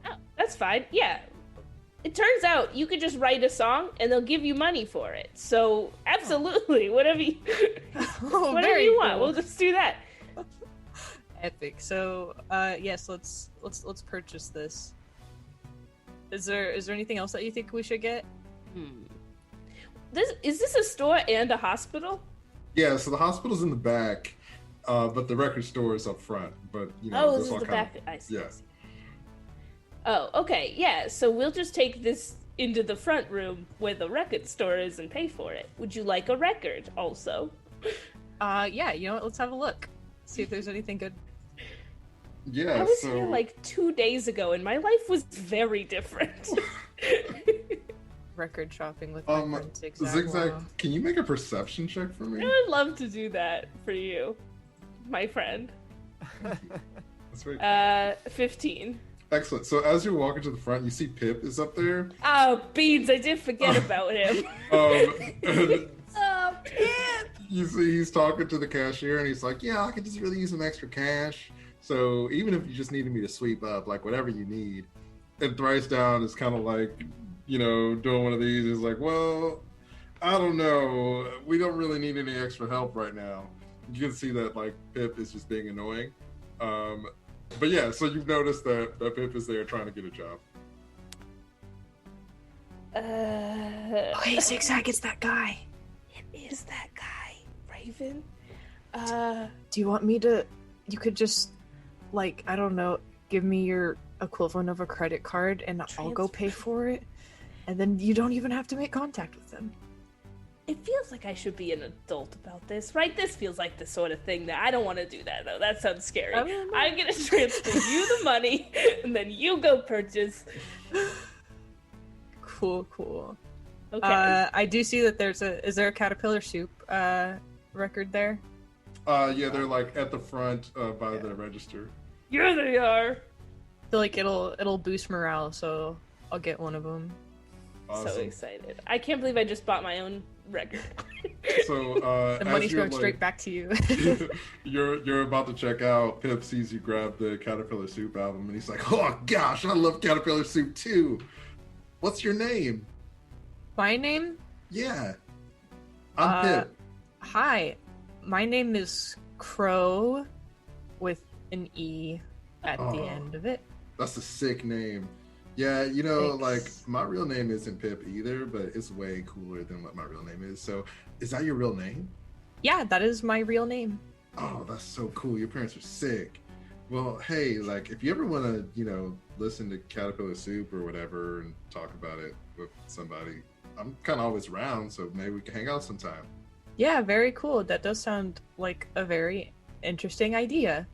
Oh, that's fine. Yeah. It turns out you could just write a song and they'll give you money for it. So, absolutely. Whatever you, Oh, whatever very you want. cool. We'll just do that. Epic. So, yes, let's purchase this. Is there anything else that you think we should get? Is this a store and a hospital? Yeah, so the hospital's in the back, but the record store is up front. But you know, Oh, there's this is all the kind back. I see. yeah. I see. Oh, okay. Yeah, so we'll just take this into the front room where the record store is and pay for it. Would you like a record also? Yeah, you know what? Let's have a look. See if there's anything good. Yeah, I was so here like 2 days ago and my life was very different. Record shopping with my friend Zigzag. Zigzag, Wow. can you make a perception check for me? I would love to do that for you, my friend. That's very 15. excellent. So as you're walking to the front, you see Pip is up there. Oh, Beans, I did forget about him. And Oh, Pip! you see he's talking to the cashier, and he's like, "Yeah, I could just really use some extra cash. So even if you just needed me to sweep up, like whatever you need." And Thrice Down is kind of like, doing one of these. He's like, "Well, I don't know. We don't really need any extra help right now." You can see that like Pip is just being annoying. But yeah, so you've noticed that Pip is there trying to get a job. Okay, Zigzag, it's that guy. It is that guy, Raven. Do you want me to... You could just, like, I don't know, give me your equivalent of a credit card and I'll go pay for it. And then you don't even have to make contact with them. It feels like I should be an adult about this, right? This feels like the sort of thing that I don't want to do that, though. That sounds scary. I'm going to transfer you the money, and then you go purchase. Cool. Okay. I do see that is there a Caterpillar Soup record there? Yeah, they're like at the front by the register. Here they are. I feel like it'll boost morale, so I'll get one of them. Awesome. So excited. I can't believe I just bought my own record. So The money's going straight back to you. you're about to check out. Pip sees you grab the Caterpillar Soup album, and he's like, "Oh gosh, I love Caterpillar Soup too. What's your name?" My name? Yeah, I'm Pip. Hi, my name is Crow with an E at the end of it. That's a sick name. Yeah, Thanks. like my real name isn't Pip either, but it's way cooler than what my real name is. So, is that your real name? Yeah, that is my real name. Oh, that's so cool. Your parents are sick. Well, hey, like if you ever want to, listen to Caterpillar Soup or whatever and talk about it with somebody, I'm kind of always around, so maybe we can hang out sometime. Yeah, very cool. That does sound like a very interesting idea.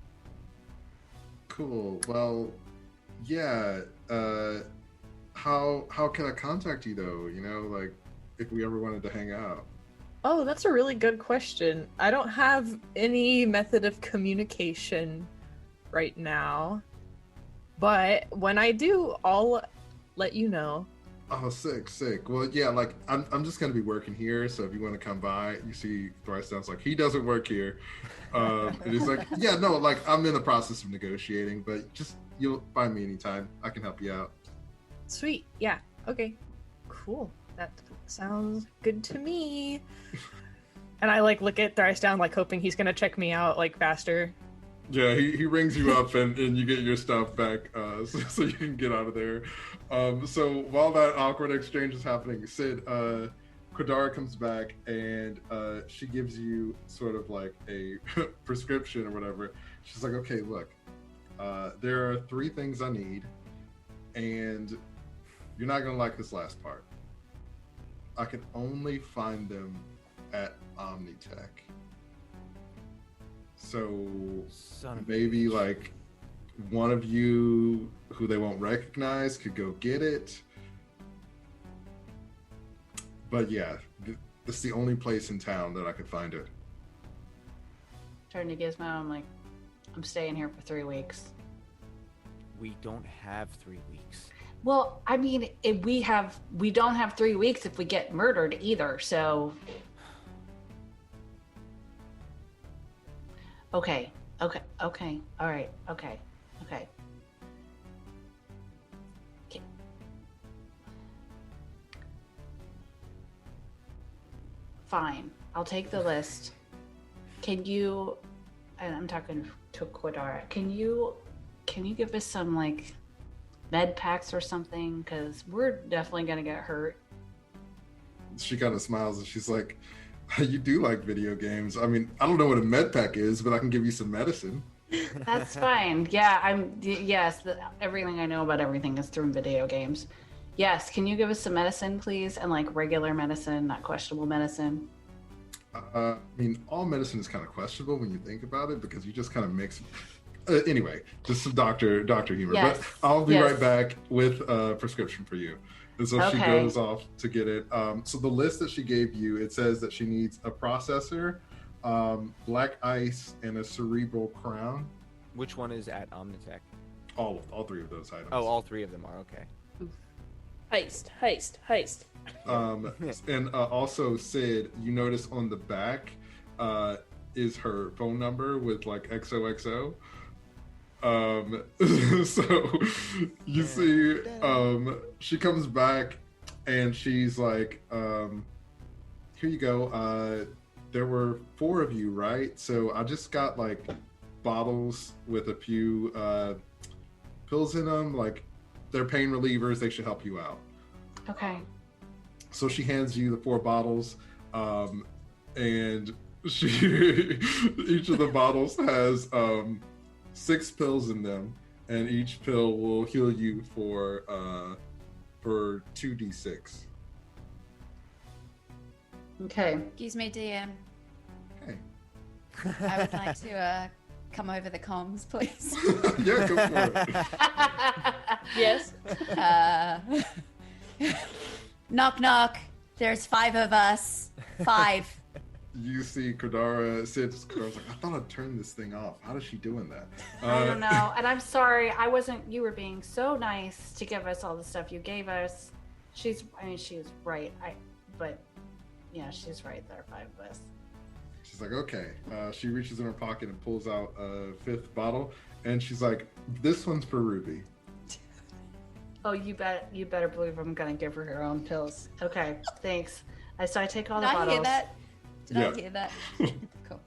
Cool. Well, yeah. How can I contact you though? Like if we ever wanted to hang out. Oh, that's a really good question. I don't have any method of communication right now, but when I do, I'll let you know. Oh, sick. Well, yeah, like I'm just gonna be working here, so if you want to come by, you see Thrice Down's like he doesn't work here, and he's like, yeah, no, like I'm in the process of negotiating, but just you'll find me anytime. I can help you out. Sweet. Yeah. Okay. Cool. That sounds good to me. And I look at Thrice Down, hoping he's gonna check me out faster. Yeah, he rings you up and you get your stuff back, so you can get out of there. So while that awkward exchange is happening, Sid, Kordara comes back and she gives you sort of like a prescription or whatever. She's like, okay, look, there are 3 things I need, and you're not gonna like this last part. I can only find them at Omnitech. So maybe like one of you who they won't recognize could go get it. But yeah, this is the only place in town that I could find it. Turn to Gizmo, I'm like, I'm staying here for 3 weeks. We don't have 3 weeks. Well, I mean, we don't have 3 weeks if we get murdered either, so... Okay, all right, okay. Fine, I'll take the list. Can you, and I'm talking to Kodara, can you give us some, med packs or something? Because we're definitely gonna get hurt. She kind of smiles and she's like, you do like video games. I mean, I don't know what a med pack is, but I can give you some medicine. That's fine. Yeah, everything I know about everything is through video games. Yes, can you give us some medicine, please? And like regular medicine, not questionable medicine. I mean, all medicine is kind of questionable when you think about it because you just kind of mix. Anyway, just some doctor humor. Yes. But I'll be Yes. right back with a prescription for you. And so she goes off to get it. So the list that she gave you, it says that she needs a processor, black ice, and a cerebral crown. Which one is at Omnitech? All three of those items. Oh, all three of them are okay. Heist. And also, Sid, you notice on the back is her phone number with like XOXO. So you see, she comes back and she's like, here you go. There were 4 of you, right? So I just got like bottles with a few pills in them. Like they're pain relievers. They should help you out. Okay. So she hands you the 4 bottles, and each of the bottles has 6 pills in them, and each pill will heal you for 2d6. Okay. Excuse me, DM. Okay. I would like to come over the comms, please. Yeah, go for it. Yes. Knock, knock. There's 5 of us. 5. You see Kodara's like, I thought I'd turn this thing off. How is she doing that? I don't know. And I'm sorry. You were being so nice to give us all the stuff you gave us. She's right. But yeah, she's right. There are 5 of us. She's like, okay. She reaches in her pocket and pulls out a 5th bottle, and she's like, this one's for Ruby. Oh, you better believe I'm gonna give her her own pills. Okay, thanks. So I take all the Did I bottles. hear that? Did Yeah. I hear that? Cool.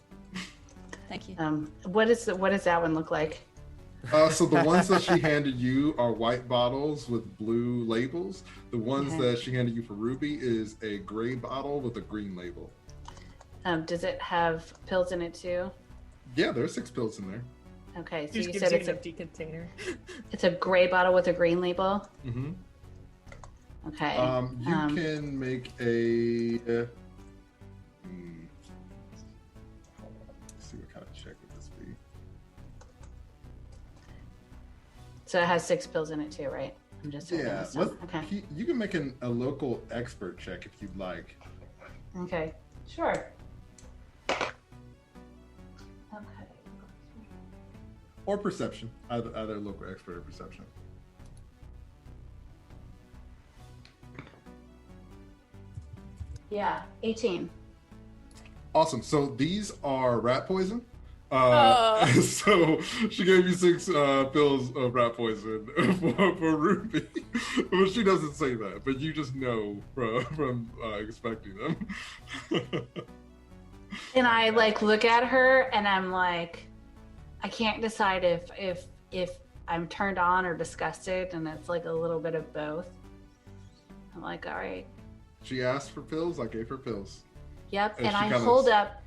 Thank you. What does that one look like? So the ones that she handed you are white bottles with blue labels. The ones that she handed you for Ruby is a gray bottle with a green label. Does it have pills in it too? Yeah, there's 6 pills in there. Okay, so Just you gives said you it's an empty container. it's a gray bottle with a green label. Mm-hmm. Okay. You can make a. Let's see what kind of check would this be. So it has 6 pills in it too, right? I'm just Yeah, okay. you can make a local expert check if you'd like. Okay. Sure. Okay. Or perception, either local expert or perception. Yeah, 18. Awesome. So these are rat poison. Oh. So she gave you 6 pills of rat poison for Ruby, but she doesn't say that. But you just know from expecting them. And I like look at her and I'm like, I can't decide if I'm turned on or disgusted, and it's like a little bit of both. I'm like, all right. She asked for pills. I gave her pills. Yep. And And she I kinda hold up.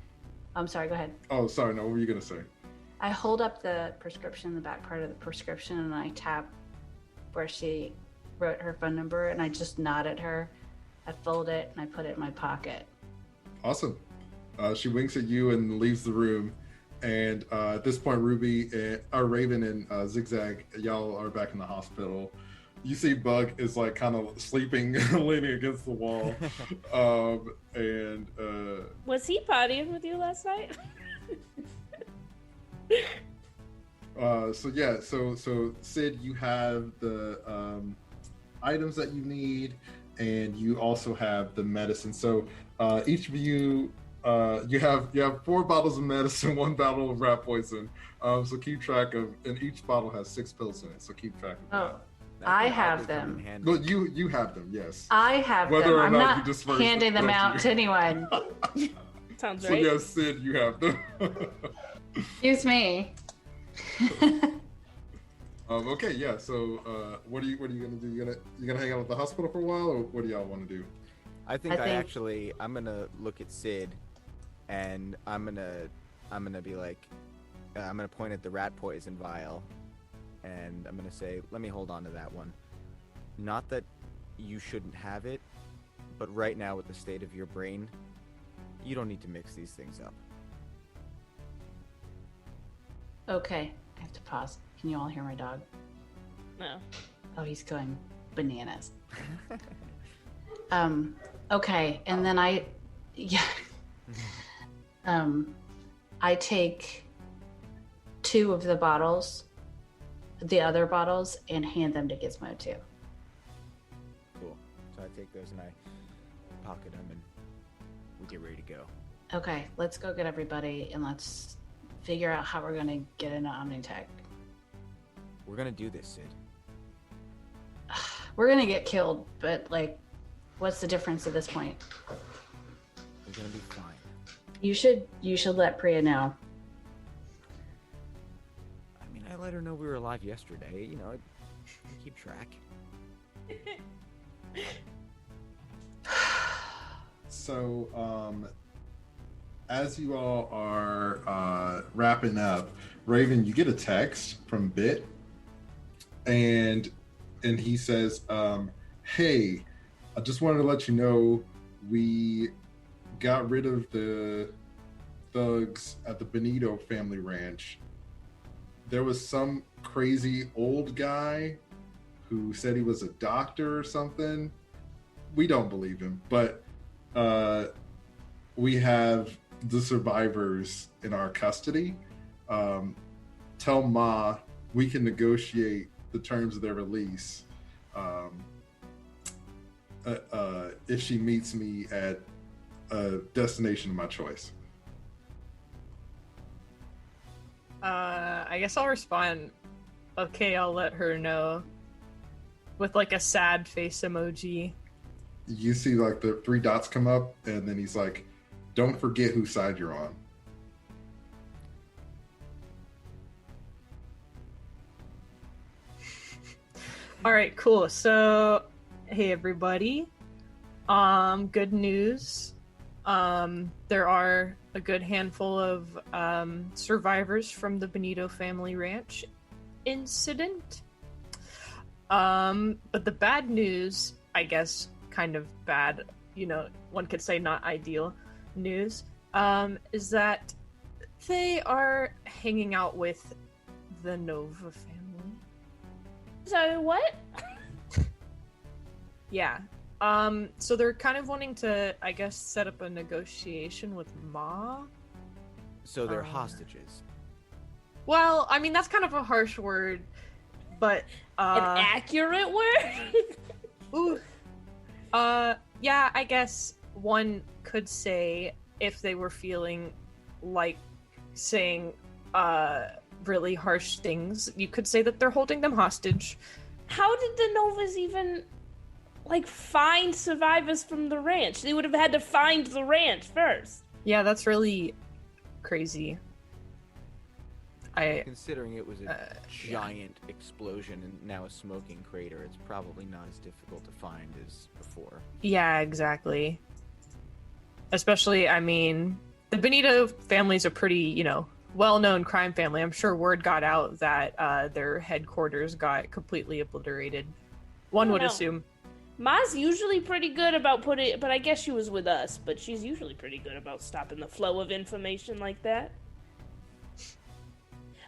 I'm sorry. Go ahead. Oh, sorry. No, what were you gonna say? I hold up the prescription, the back part of the prescription, and I tap where she wrote her phone number, and I just nod at her. I fold it and I put it in my pocket. Awesome. She winks at you and leaves the room. And at this point, Raven and Zigzag, y'all are back in the hospital. You see Bug is like kind of sleeping, leaning against the wall. Was he partying with you last night? So Sid, you have the items that you need, and you also have the medicine. So each of you, you have 4 bottles of medicine, 1 bottle of rat poison. So keep track of, and each bottle has 6 pills in it. So keep track of that. I have them. Well, you have them, yes. I have Whether them. or I'm not not you disperse handing them out to anyone. Sounds So right. yes, Sid, you have them. Excuse me. Okay, yeah. So what are you gonna do? You gonna hang out at the hospital for a while, or what do y'all want to do? I think I'm gonna look at Sid, and I'm gonna be like, I'm gonna point at the rat poison vial, and I'm gonna say, let me hold on to that one. Not that you shouldn't have it, but right now with the state of your brain, you don't need to mix these things up. Okay, I have to pause. Can you all hear my dog? No. Oh, he's going bananas. Okay, and then I take 2 of the bottles, the other bottles, and hand them to Gizmo too. Cool. So I take those and I pocket them and we get ready to go. Okay, let's go get everybody and let's figure out how we're gonna get into Omnitech. We're gonna do this, Sid. We're gonna get killed, but like, what's the difference at this point? We're gonna be fine. You should let Priya know. I mean, I let her know we were alive yesterday. You know, I keep track. So, as you all are wrapping up, Raven, you get a text from Bit, and he says, "Hey, I just wanted to let you know we got rid of the thugs at the Benito family ranch. There was some crazy old guy who said he was a doctor or something. We don't believe him, but we have the survivors in our custody. Tell Ma we can negotiate the terms of their release if she meets me at a destination of my choice." I guess I'll respond. Okay, I'll let her know. With like a sad face emoji. You see like the 3 dots come up, and then he's like, "Don't forget whose side you're on." All right, cool. So, hey everybody. Good news. There are a good handful of survivors from the Benito family ranch incident. But the bad news, I guess, kind of bad, you know, one could say not ideal news, is that they are hanging out with the Nova family. So what? Yeah. So they're kind of wanting to, I guess, set up a negotiation with Ma. So they're hostages. Well, I mean, that's kind of a harsh word, but An accurate word? ooh, yeah, I guess one could say, if they were feeling like saying really harsh things, you could say that they're holding them hostage. How did the Novas even, like, find survivors from the ranch? They would have had to find the ranch first. Yeah, that's really crazy. Considering it was a giant explosion and now a smoking crater, it's probably not as difficult to find as before. Yeah, exactly. Especially, I mean, the Benito family's a pretty, you know, well-known crime family. I'm sure word got out that their headquarters got completely obliterated. One would assume. Ma's usually pretty good about putting, but I guess she was with us, but she's usually pretty good about stopping the flow of information like that.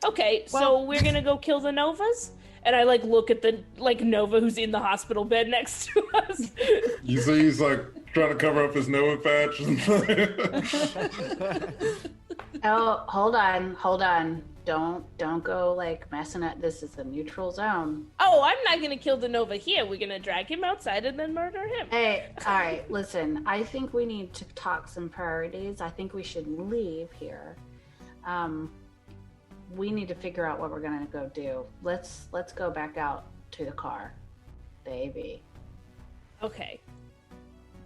Okay, so we're gonna go kill the Novas? And I, like, look at the, like, Nova who's in the hospital bed next to us. You see he's like trying to cover up his Nova patch. Oh, hold on. Don't go like messing up. This is a neutral zone. Oh, I'm not gonna kill the Nova here. We're gonna drag him outside and then murder him. Hey, all right, listen. I think we need to talk some priorities. I think we should leave here. We need to figure out what we're gonna go do. Let's go back out to the car, baby. Okay.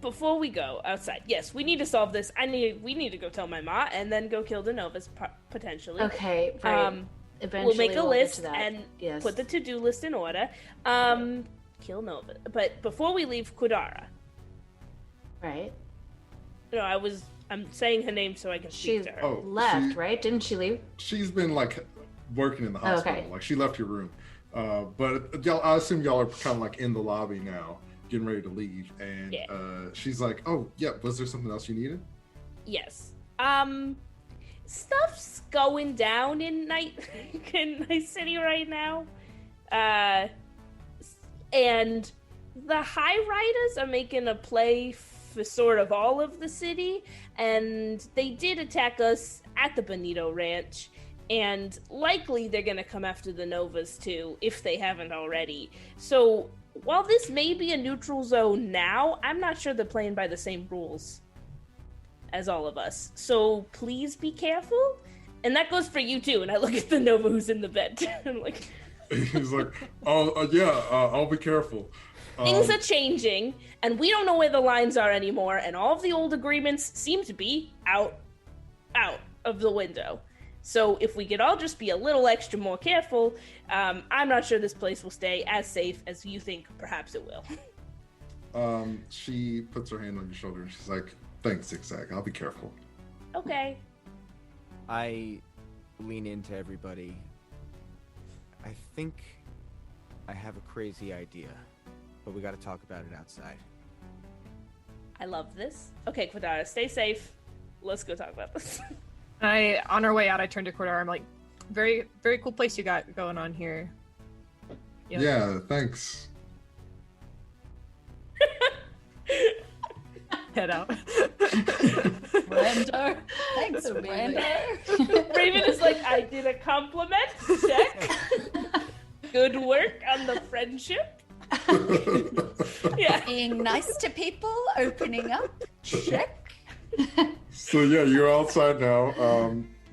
Before we go outside, yes, we need to solve this. We need to go tell my ma and then go kill the Novas potentially. Okay, right. Eventually we'll make a list get to that. and put the to-do list in order. Kill Nova. But before we leave Kodara. Right. No, I'm saying her name so I can speak to her. Oh, left, right? Didn't she leave? She's been like working in the hospital. Okay. Like she left your room. But y'all, I assume y'all are kind of like in the lobby now. getting ready to leave, and Yeah. she's like, "Oh, yeah. Was there something else you needed?" Yes. Stuff's going down in Night City right now. And the Highriders are making a play for sort of all of the city, and they did attack us at the Benito Ranch, and likely they're gonna come after the Novas too, if they haven't already. So while this may be a neutral zone now, I'm not sure they're playing by the same rules as all of us. So please be careful. And that goes for you too. And I look at the Nova who's in the bed. I'm like, He's like, "Oh, yeah. I'll be careful." things are changing, and we don't know where the lines are anymore, and all of the old agreements seem to be out of the window. So if we could all just be a little extra more careful, I'm not sure this place will stay as safe as you think perhaps it will. She puts her hand on your shoulder and she's like, "Thanks, Zigzag. I'll be careful." Okay. I lean into everybody. I think I have a crazy idea, but we gotta talk about it outside. I love this. Okay, Kodara, stay safe. Let's go talk about this. On our way out, I turned to Kordara. I'm like, very, very cool place you got going on here. Yep. Yeah, thanks. Head out. Render. Thanks, Render. Raven is like, I did a compliment. Check. Good work on the friendship. Yeah. Being nice to people, opening up. Check. So yeah, you're outside now.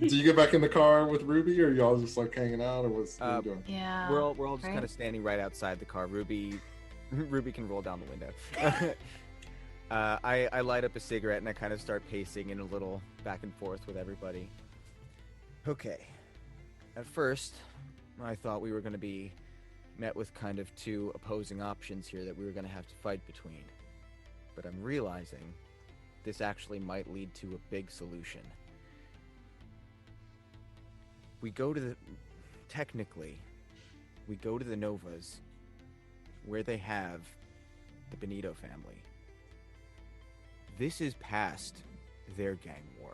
Do you get back in the car with Ruby, or y'all just like hanging out, or what are you doing? Yeah. We're all just kind of standing right outside the car. Ruby can roll down the window. I light up a cigarette and I kind of start pacing in a little back and forth with everybody. Okay. At first, I thought we were going to be met with kind of two opposing options here that we were going to have to fight between. But I'm realizing this actually might lead to a big solution. Technically, we go to the Novas, where they have the Benito family. This is past their gang war.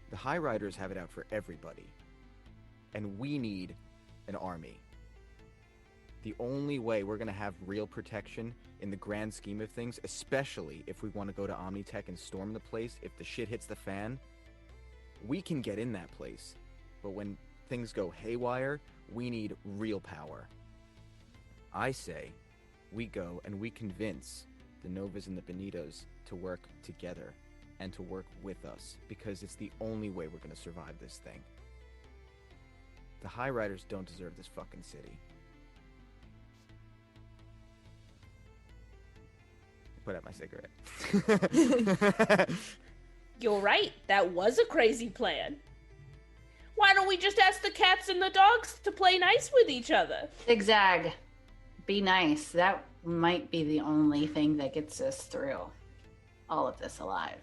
The Highriders have it out for everybody. And we need an army. The only way we're going to have real protection in the grand scheme of things, especially if we want to go to Omnitech and storm the place, if the shit hits the fan, we can get in that place. But when things go haywire, we need real power. I say we go and we convince the Novas and the Benitos to work together and to work with us, because it's the only way we're going to survive this thing. The Highriders don't deserve this fucking city. Put out my cigarette. You're right. That was a crazy plan. Why don't we just ask the cats and the dogs to play nice with each other? Zigzag. Be nice. That might be the only thing that gets us through all of this alive.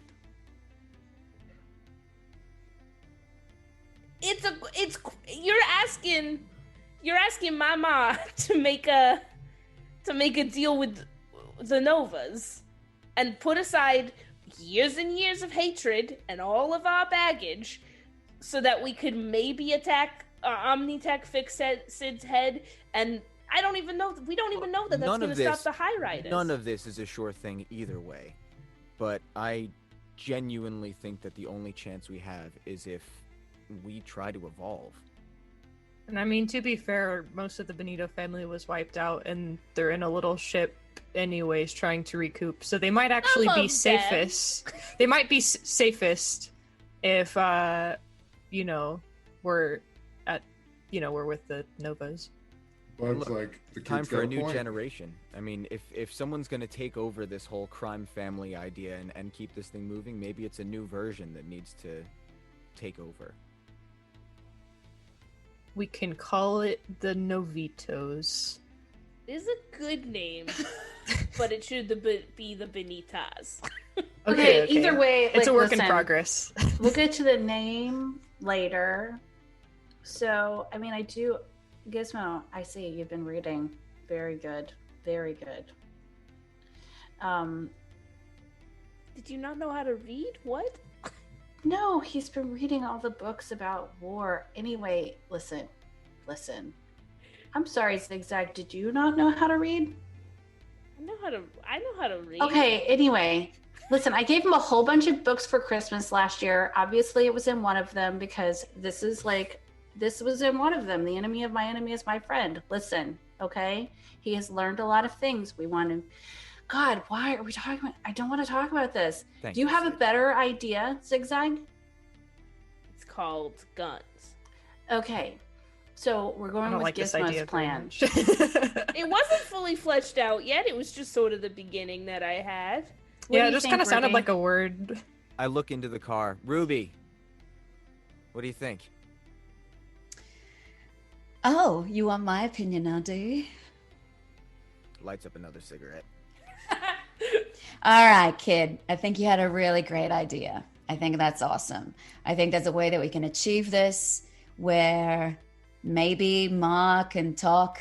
You're asking Mama to make a deal with the Novas and put aside years and years of hatred and all of our baggage so that we could maybe attack Omnitech, fix Sid's head, and we don't even know that that's going to stop the Highriders. None of this is a sure thing either way. But I genuinely think that the only chance we have is if we try to evolve. And I mean, to be fair, most of the Benito family was wiped out, and they're in a little ship anyways trying to recoup. So they might actually be safest. They might be safest if, we're with the Novas. But it's like the Time kid's for got a new point. generation. I mean, if someone's going to take over this whole crime family idea and keep this thing moving, maybe it's a new version that needs to take over. We can call it the Novitos. It's a good name, but it should be the Benitas. Okay, either way, it's a work in progress. We'll get to the name later. So, I mean, Gizmo, I see you've been reading. Very good. Very good. Did you not know how to read? What? No, he's been reading all the books about war. Anyway, listen. I'm sorry, Zigzag. Did you not know how to read? I know how to read. Okay, anyway. Listen, I gave him a whole bunch of books for Christmas last year. Obviously, it was in one of them because this was in one of them. The enemy of my enemy is my friend. Listen, okay? He has learned a lot of things. We want to... God, why are we talking about... I don't want to talk about this. Do you have a better idea, Zigzag? It's called guns. Okay. So we're going with Gizmo's plan. It wasn't fully fleshed out yet. It was just sort of the beginning that I had. Yeah, it just kind of sounded like a word. I look into the car. Ruby, what do you think? Oh, you want my opinion now, do you? Lights up another cigarette. All right, kid. I think you had a really great idea. I think that's awesome. I think there's a way that we can achieve this where maybe Ma can talk,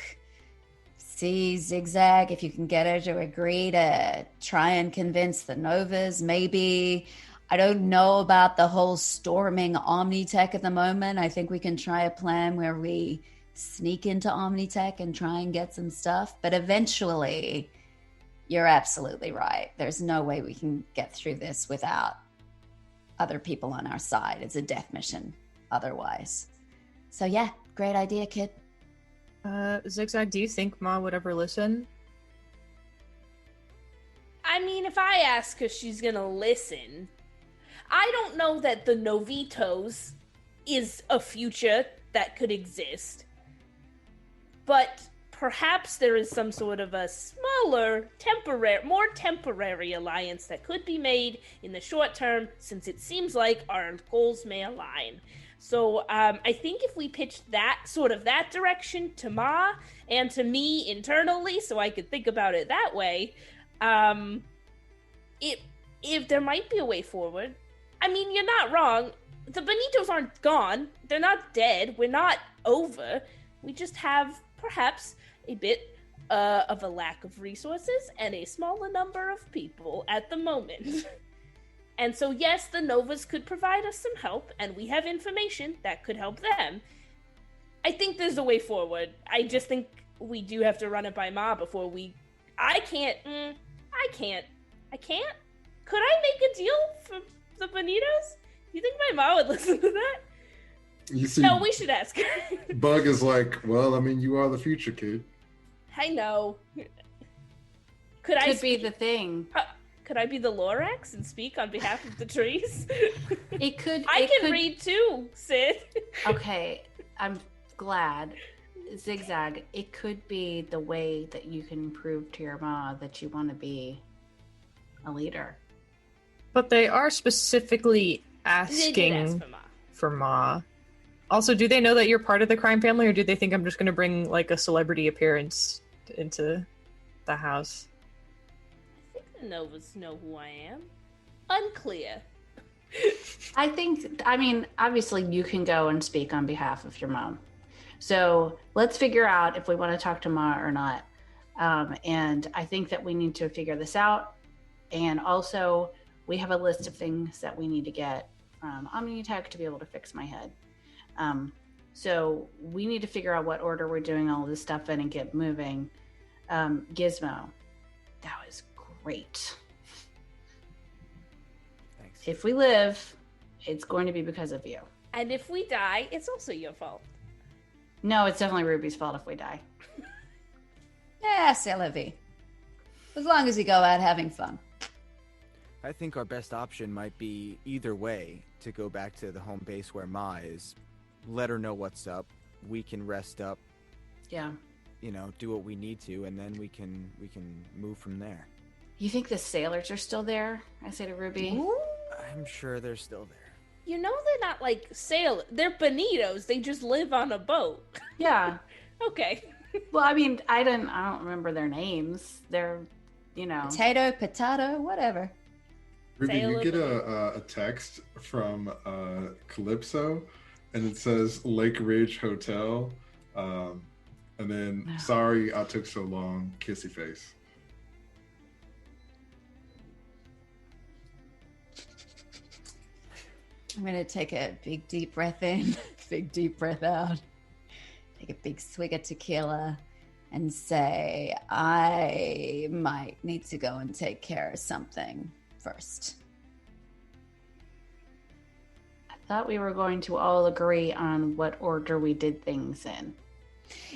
see Zigzag, if you can get her to agree to try and convince the Novas. Maybe, I don't know about the whole storming Omnitech at the moment. I think we can try a plan where we sneak into Omnitech and try and get some stuff. But eventually, you're absolutely right. There's no way we can get through this without other people on our side. It's a death mission otherwise. So yeah, great idea, kid. Zigzag, do you think Ma would ever listen? I mean, if I ask her, she's gonna listen. I don't know that the Novitos is a future that could exist. But perhaps there is some sort of a smaller, more temporary alliance that could be made in the short term, since it seems like our goals may align. So I think if we pitched that direction to Ma and to me internally, so I could think about it that way, if there might be a way forward. I mean, you're not wrong. The Benitos aren't gone. They're not dead. We're not over. We just have perhaps a bit of a lack of resources and a smaller number of people at the moment. And so, yes, the Novas could provide us some help, and we have information that could help them. I think there's a way forward. I just think we do have to run it by Ma before we... I can't. Could I make a deal for the Benitos? Do you think my Ma would listen to that? You see, no, we should ask her. Bug is like, well, I mean, you are the future, kid. I know. Could be the thing. Could I be the Lorax and speak on behalf of the trees? It could. I can read too, Sid. Okay, I'm glad. Zigzag, it could be the way that you can prove to your Ma that you want to be a leader. But they are specifically asking for Ma. Also, do they know that you're part of the crime family, or do they think I'm just going to bring like a celebrity appearance into the house? I think the Novas know who I am. Unclear. I mean, obviously you can go and speak on behalf of your mom. So let's figure out if we want to talk to Ma or not. And I think that we need to figure this out. And also, we have a list of things that we need to get from Omnitech to be able to fix my head. So we need to figure out what order we're doing all this stuff in and get moving. Gizmo, that was great. Thanks. If we live, it's going to be because of you. And if we die, it's also your fault. No, it's definitely Ruby's fault if we die. Yeah, c'est la vie. As long as you go out having fun. I think our best option might be either way, to go back to the home base where Ma is, let her know what's up, we can rest up, Yeah. you know, do what we need to, and then we can move from there. You think the sailors are still there? I say to Ruby. Ooh. I'm sure they're still there. You know they're not like they're Benitos. They just live on a boat. Yeah. Okay. Well, I mean, I don't remember their names. They're, you know. Potato, whatever. Ruby, you Sailor get a text from Calypso, and it says Lake Ridge Hotel, and then sorry I took so long, kissy face. I'm gonna take a big deep breath in, big deep breath out. Take a big swig of tequila and say, I might need to go and take care of something first. I thought we were going to all agree on what order we did things in.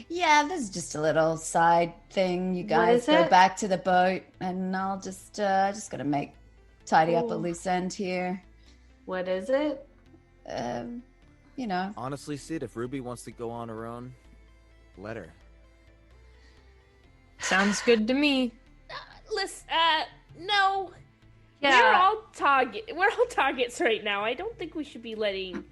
Yeah, this is just a little side thing. You What guys is go it? back to the boat, and I'll just gonna tidy up a loose end here. What is it? You know. Honestly, Sid, if Ruby wants to go on her own, let her. Sounds good to me. Listen, no. Yeah. We're all targets right now. I don't think we should be letting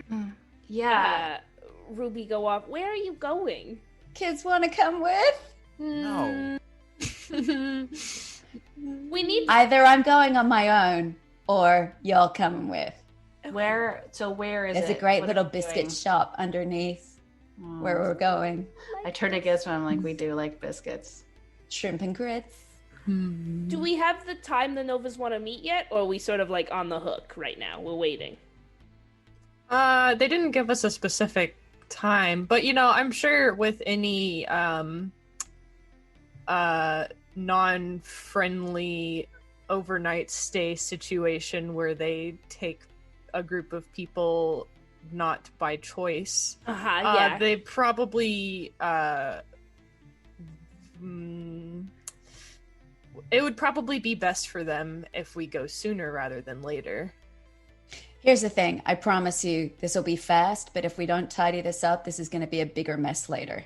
Ruby go off. Where are you going? Kids want to come with? No. We need Either I'm going on my own, or y'all coming with. Where is There's it? a great What little are we biscuit doing? shop underneath where we're going. I turn to Gizmo. I'm like, we do like biscuits. Shrimp and grits. Do we have the time the Novas want to meet yet, or are we sort of like on the hook right now? We're waiting. They didn't give us a specific time, but I'm sure with any non-friendly overnight stay situation where they take a group of people not by choice, Yeah. they probably it would probably be best for them if we go sooner rather than later. Here's the thing. I promise you this will be fast, but if we don't tidy this up, this is going to be a bigger mess later.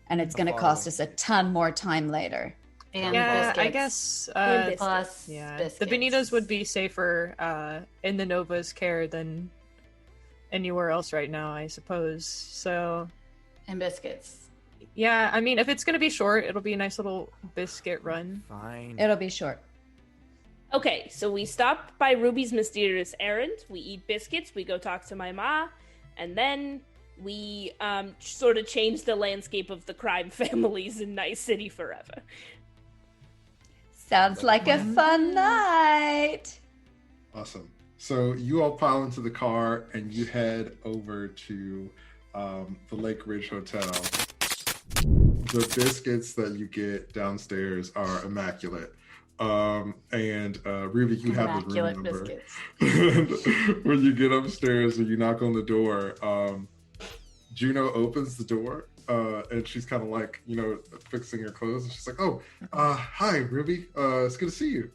And it's going to cost us a ton more time later. And yeah, biscuits. I guess Plus the Benitos would be safer in the Nova's care than anywhere else right now, I suppose. So, and biscuits. Yeah, I mean, if it's going to be short, it'll be a nice little biscuit run. Fine. It'll be short. Okay, so we stop by Ruby's mysterious errand. We eat biscuits. We go talk to my ma, and then we sort of change the landscape of the crime families in Night City forever. Sounds like a fun night. Awesome. So you all pile into the car and you head over to the Lake Ridge Hotel. The biscuits that you get downstairs are immaculate. And Ruby, you have the room number. Biscuits. When you get upstairs and you knock on the door, Juno opens the door, and she's kind of like, fixing her clothes. And she's like, "Oh, hi, Ruby. It's good to see you."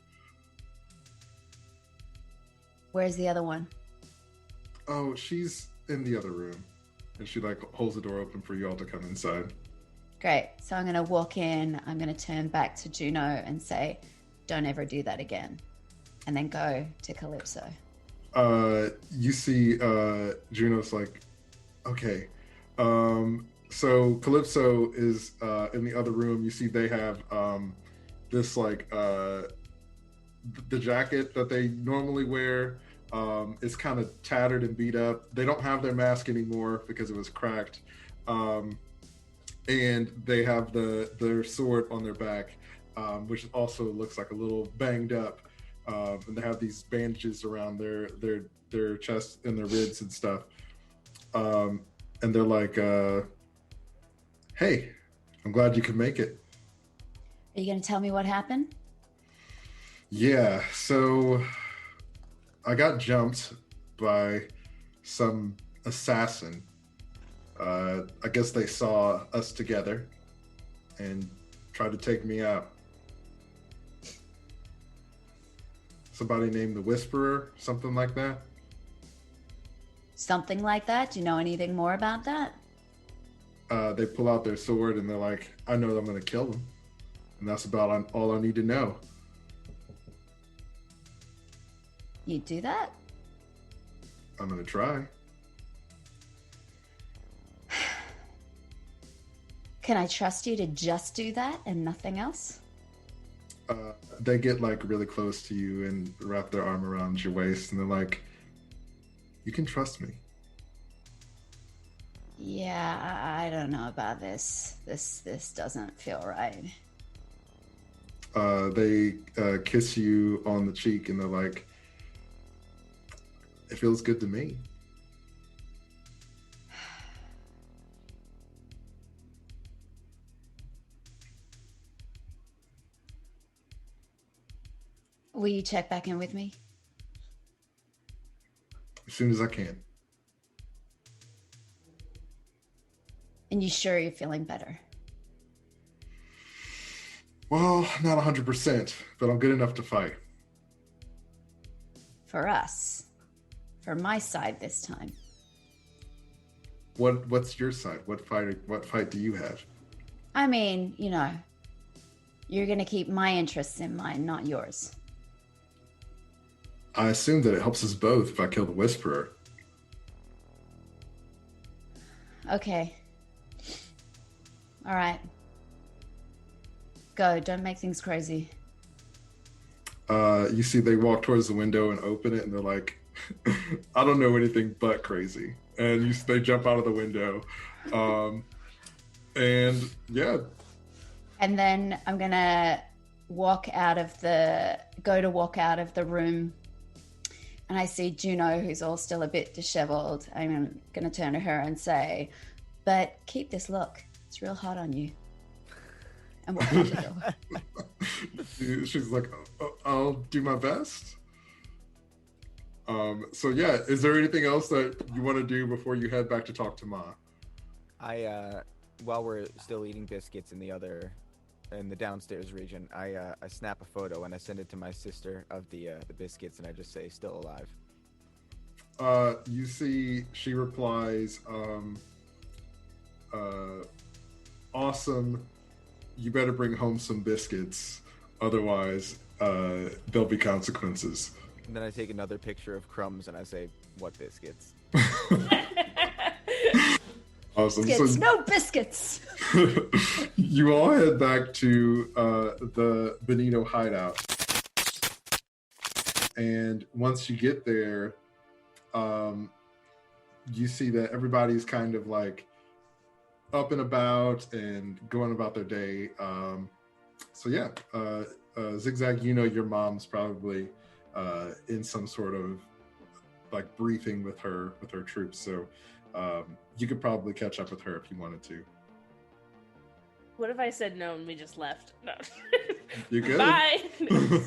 Where's the other one? Oh, she's in the other room, and she holds the door open for you all to come inside. Great. So I'm going to walk in. I'm going to turn back to Juno and say, "Don't ever do that again," and then go to Calypso. You see, Juno's like, "Okay." So Calypso is in the other room. You see they have this the jacket that they normally wear is kind of tattered and beat up. They don't have their mask anymore because it was cracked. And they have their sword on their back, which also looks like a little banged up. And they have these bandages around their chest and their ribs and stuff. And they're like, "Hey, I'm glad you could make it." Are you going to tell me what happened? Yeah, so I got jumped by some assassin. I guess they saw us together and tried to take me out. Somebody named the Whisperer, something like that. Something like that? Do you know anything more about that? They pull out their sword and they're like, "I know I'm going to kill them." And that's about all I need to know. You do that? I'm going to try. Can I trust you to just do that and nothing else? They get really close to you and wrap their arm around your waist, and they're like, "You can trust me." Yeah, I don't know about this. This doesn't feel right. They kiss you on the cheek, and they're like, It feels good to me. Will you check back in with me? As soon as I can. And you sure you're feeling better? Well, not 100%, but I'm good enough to fight. For us. For my side this time. What's your side? What fight do you have? I mean, you know, you're going to keep my interests in mind, not yours. I assume that it helps us both if I kill the Whisperer. Okay. All right. Go. Don't make things crazy. You see they walk towards the window and open it, and they're like, I don't know anything but crazy. And they jump out of the window. And yeah. And then I'm going to walk out of the room. And I see Juno, who's all still a bit disheveled. I'm going to turn to her and say, but keep this look. It's real hot on you. And walk out the door. She's like, I'll do my best. So yeah, is there anything else that you want to do before you head back to talk to Ma? While we're still eating biscuits in the downstairs region, I snap a photo and I send it to my sister of the biscuits, and I just say, still alive. You see, she replies, awesome. You better bring home some biscuits, otherwise there'll be consequences. And then I take another picture of crumbs and I say, what biscuits? Awesome. Biscuits, So, no biscuits. you all head back to the Benito hideout. And once you get there, you see that everybody's kind of like up and about and going about their day. So yeah, Zigzag, you know your mom's probably in some sort of like briefing with her troops. So you could probably catch up with her if you wanted to. What if I said no and we just left? No. You good? Bye. No,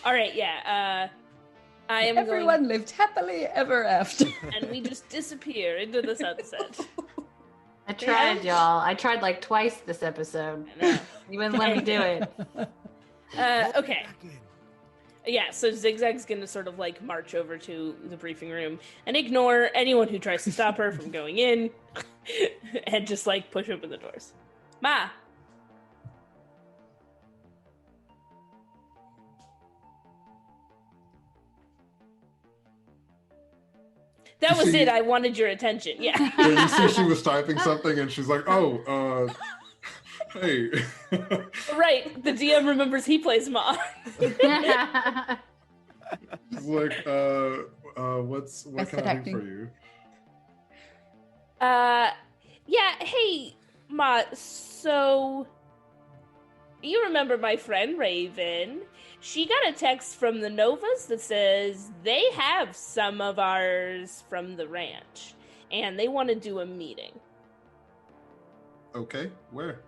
all right, yeah. I am Everyone lived happily ever after. and we just disappear into the sunset. I tried, y'all. I tried like twice this episode. I know. You wouldn't let me do it. Okay. Yeah, so Zigzag's gonna sort of like march over to the briefing room and ignore anyone who tries to stop her from going in and just like push open the doors. Ma! That was it. I wanted your attention. Yeah. Yeah, you see she was typing something and she's like, oh, hey. Right. The DM remembers he plays Ma. She's like, what can I do for you? Yeah, hey, Ma, so you remember my friend Raven? She got a text from the Novas that says they have some of ours from the ranch, and they want to do a meeting. Okay, where?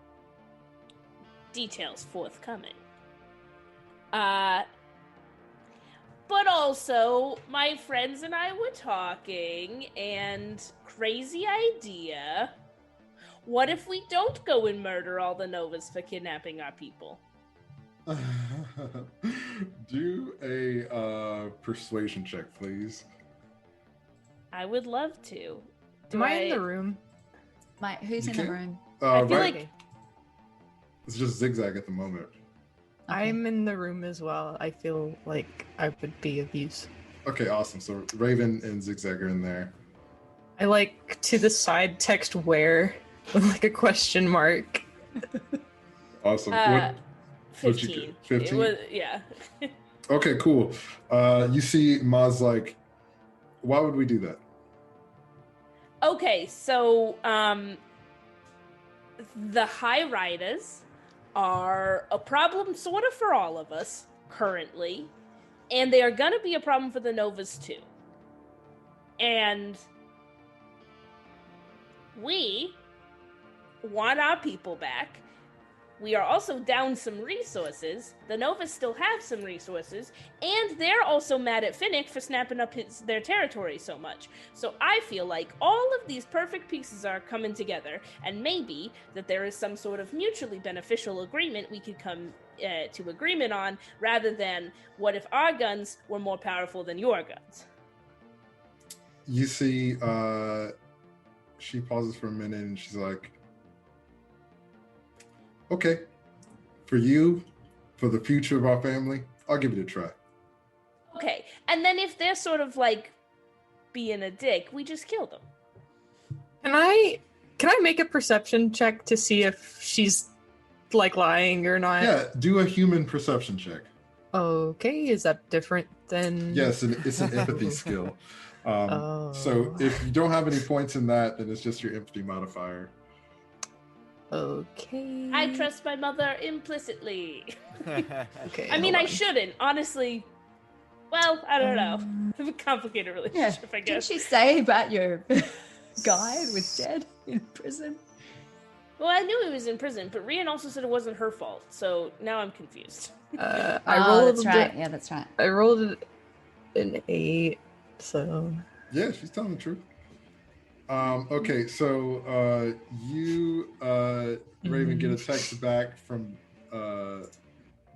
Details forthcoming. But also, my friends and I were talking, and crazy idea. What if we don't go and murder all the Novas for kidnapping our people? Do a persuasion check, please. I would love to. Am I in the room? Who's You in the can't- room? I feel right. like It's just Zigzag at the moment. I'm in the room as well. I feel like I would be of use. Okay, awesome. So Raven and Zigzag are in there. I like to the side text where with like a question mark. Awesome. 15. 15? It was, yeah. Okay, cool. You see Ma's like, why would we do that? Okay, so the Highriders are a problem sort of for all of us currently, and they are going to be a problem for the Novas too. And we want our people back. We are also down some resources. The Novas still have some resources, and they're also mad at Finnick for snapping up their territory so much. So I feel like all of these perfect pieces are coming together, and maybe that there is some sort of mutually beneficial agreement we could come to agreement on, rather than what if our guns were more powerful than your guns? You see, she pauses for a minute and she's like, okay, for you, for the future of our family, I'll give it a try. Okay, and then if they're sort of like being a dick, we just kill them. Can I make a perception check to see if she's like lying or not? Yeah, do a human perception check. Okay, is that different than? Yes, it's an empathy skill. So if you don't have any points in that, then it's just your empathy modifier. Okay. I trust my mother implicitly. Okay. I mean, hold I on. shouldn't, honestly. Well, I don't know. It's a complicated relationship, I Didn't guess. she say about your guy was dead in prison? Well, I knew he was in prison, but Rian also said it wasn't her fault, so now I'm confused. I Oh, rolled. that's right. Yeah, that's right. I rolled an 8, so. Yeah, she's telling the truth. Okay, so you, Raven, get a text back from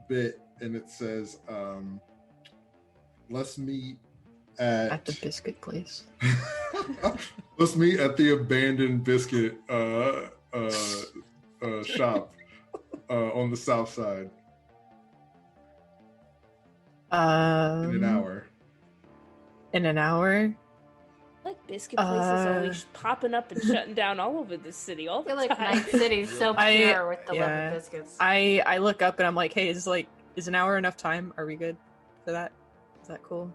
Bit, and it says, let's meet At the biscuit place. let's meet at the abandoned biscuit shop on the south side in an hour. In an hour? Like biscuit places always popping up and shutting down all over this city all the I feel like time. Night City's so pure with the love of biscuits. I look up and I'm like, hey, is an hour enough time? Are we good for that? Is that cool?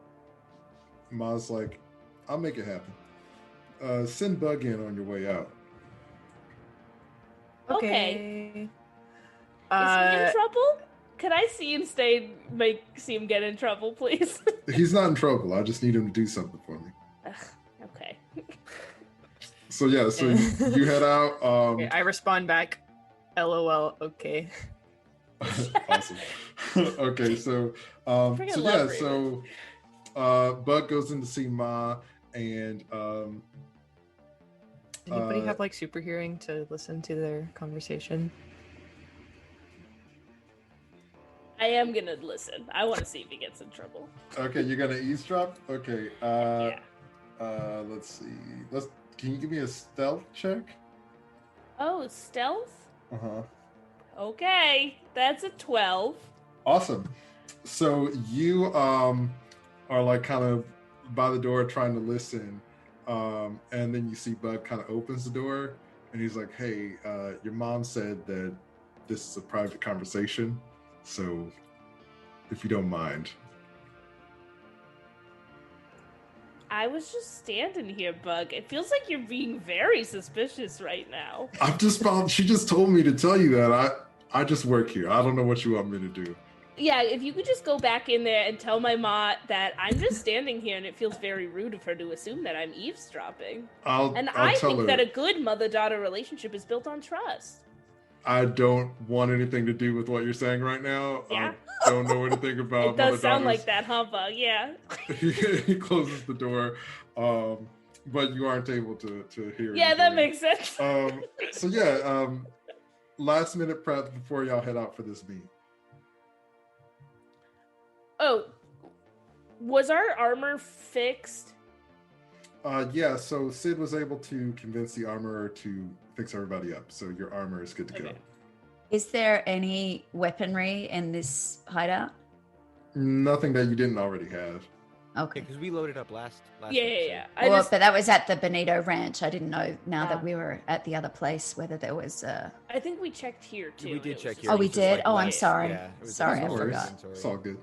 Ma's like, I'll make it happen. Send Bug in on your way out. Okay. Okay. Is he in trouble? Could I see him see him get in trouble, please? He's not in trouble. I just need him to do something for me. Okay. So yeah, so you head out. Okay, I respond back, LOL, okay. Awesome. Okay, so Freaking so love yeah, Raven. so Bug goes in to see Ma, and Anybody have like super hearing to listen to their conversation? I am gonna listen. I want to see if he gets in trouble. okay, you're gonna eavesdrop. Okay, Yeah. let's see. Can you give me a stealth check? Oh, stealth? Uh-huh. Okay, that's a 12. Awesome. So you are like kind of by the door trying to listen, and then you see Bud kind of opens the door, and he's like, "Hey, your mom said that this is a private conversation, so if you don't mind." I was just standing here, Bug. It feels like you're being very suspicious right now. She just told me to tell you that. I just work here. I don't know what you want me to do. Yeah, if you could just go back in there and tell my ma that I'm just standing here and it feels very rude of her to assume that I'm eavesdropping. I'll I tell think her. that a good mother-daughter relationship is built on trust. I don't want anything to do with what you're saying right now. Yeah? I don't know anything about It does sound mother-daughters. like that, huh, Bug? Yeah. He closes the door, but you aren't able to hear. Yeah, that anything. makes sense. So yeah, last minute prep before y'all head out for this meet. Oh, was our armor fixed? Yeah, so Sid was able to convince the armorer to fix everybody up, so your armor is good to go. Okay. Is there any weaponry in this hideout? Nothing that you didn't already have. Okay. Because we loaded up last Yeah. Well, but that was at the Benito Ranch. I didn't know now Yeah. that we were at the other place whether there was I think we checked here too. We and did it was check just here. Oh, It we was just, did? Oh, I'm last- sorry. Yeah, it was Sorry, just I No worries. forgot. inventory. It's all good.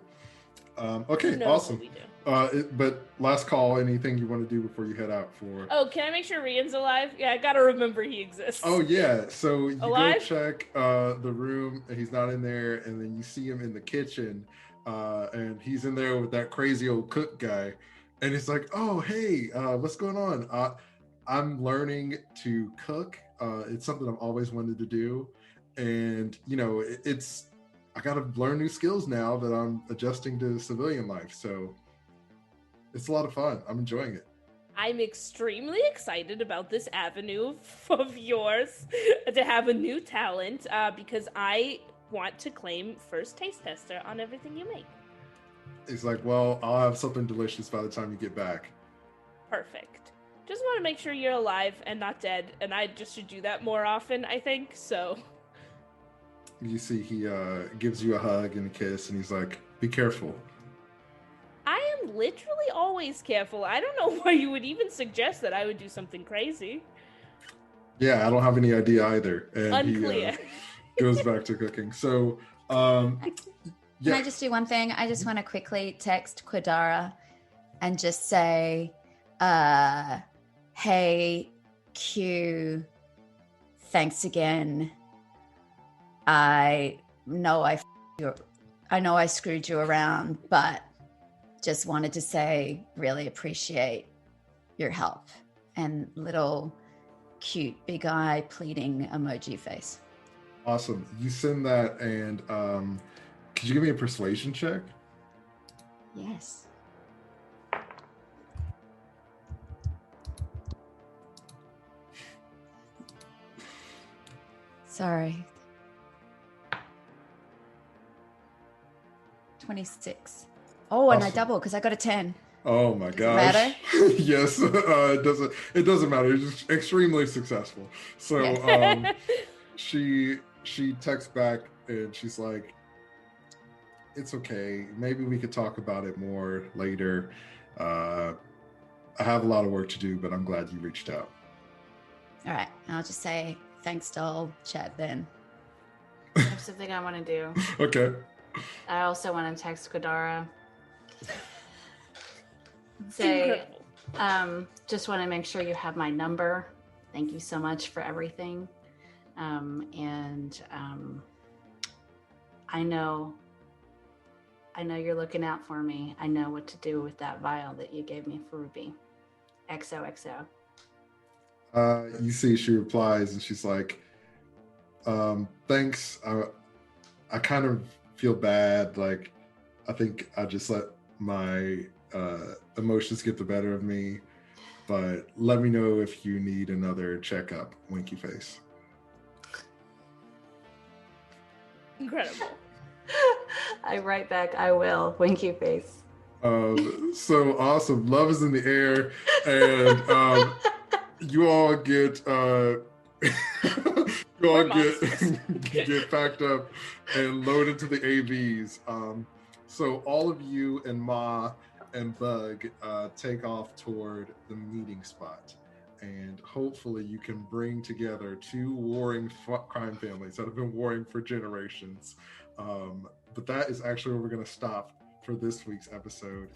Who Okay, knows awesome. what we do. But last call, anything you want to do before you head out for? Oh, can I make sure Rian's alive? Yeah, I gotta remember he exists. Oh yeah, so you Alive? go check the room, and he's not in there, and then you see him in the kitchen, and he's in there with that crazy old cook guy, and he's like, "Oh, hey, what's going on? I'm learning to cook. It's something I've always wanted to do, and I got to learn new skills now that I'm adjusting to civilian life. So it's a lot of fun. I'm enjoying it." I'm extremely excited about this avenue of yours to have a new talent because I want to claim first taste tester on everything you make. He's like, "Well, I'll have something delicious by the time you get back." Perfect. Just want to make sure you're alive and not dead, and I just should do that more often, I think, so. You see he gives you a hug and a kiss, and he's like, "Be careful." I am literally always careful. I don't know why you would even suggest that I would do something crazy. Yeah, I don't have any idea either. And Unclear. he goes back to cooking. So, Can yeah. I just do one thing? I just want to quickly text Kodara and just say, hey, Q, thanks again. I know I screwed you around, but just wanted to say really appreciate your help. And little cute big eye pleading emoji face. Awesome. You send that, and could you give me a persuasion check? Yes. Sorry. 26. Oh, and I Awesome. double because I got a 10. Oh my gosh. Matter? Yes, it doesn't matter. You're just extremely successful. So Yeah. she texts back and she's like, "It's okay. Maybe we could talk about it more later. I have a lot of work to do, but I'm glad you reached out." All right. I'll just say thanks to all chat then. I have something I want to do. Okay. I also want to text Kodara. Say, just want to make sure you have my number. Thank you so much for everything. And I know you're looking out for me. I know what to do with that vial that you gave me for Ruby. XOXO. You see she replies and she's like, "Thanks. I kind of feel bad. Like, I think I just let my emotions get the better of me, but let me know if you need another checkup." Winky face. Incredible. I write back, I will. Winky face. So awesome. Love is in the air, and you all get get packed up and loaded into the AVs. So all of you and Ma and Bug take off toward the meeting spot, and hopefully you can bring together two warring crime families that have been warring for generations. But that is actually where we're going to stop for this week's episode.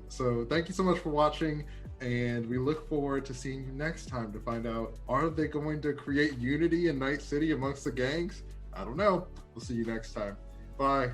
So thank you so much for watching, and we look forward to seeing you next time to find out, are they going to create unity in Night City amongst the gangs? I don't know. We'll see you next time. Bye.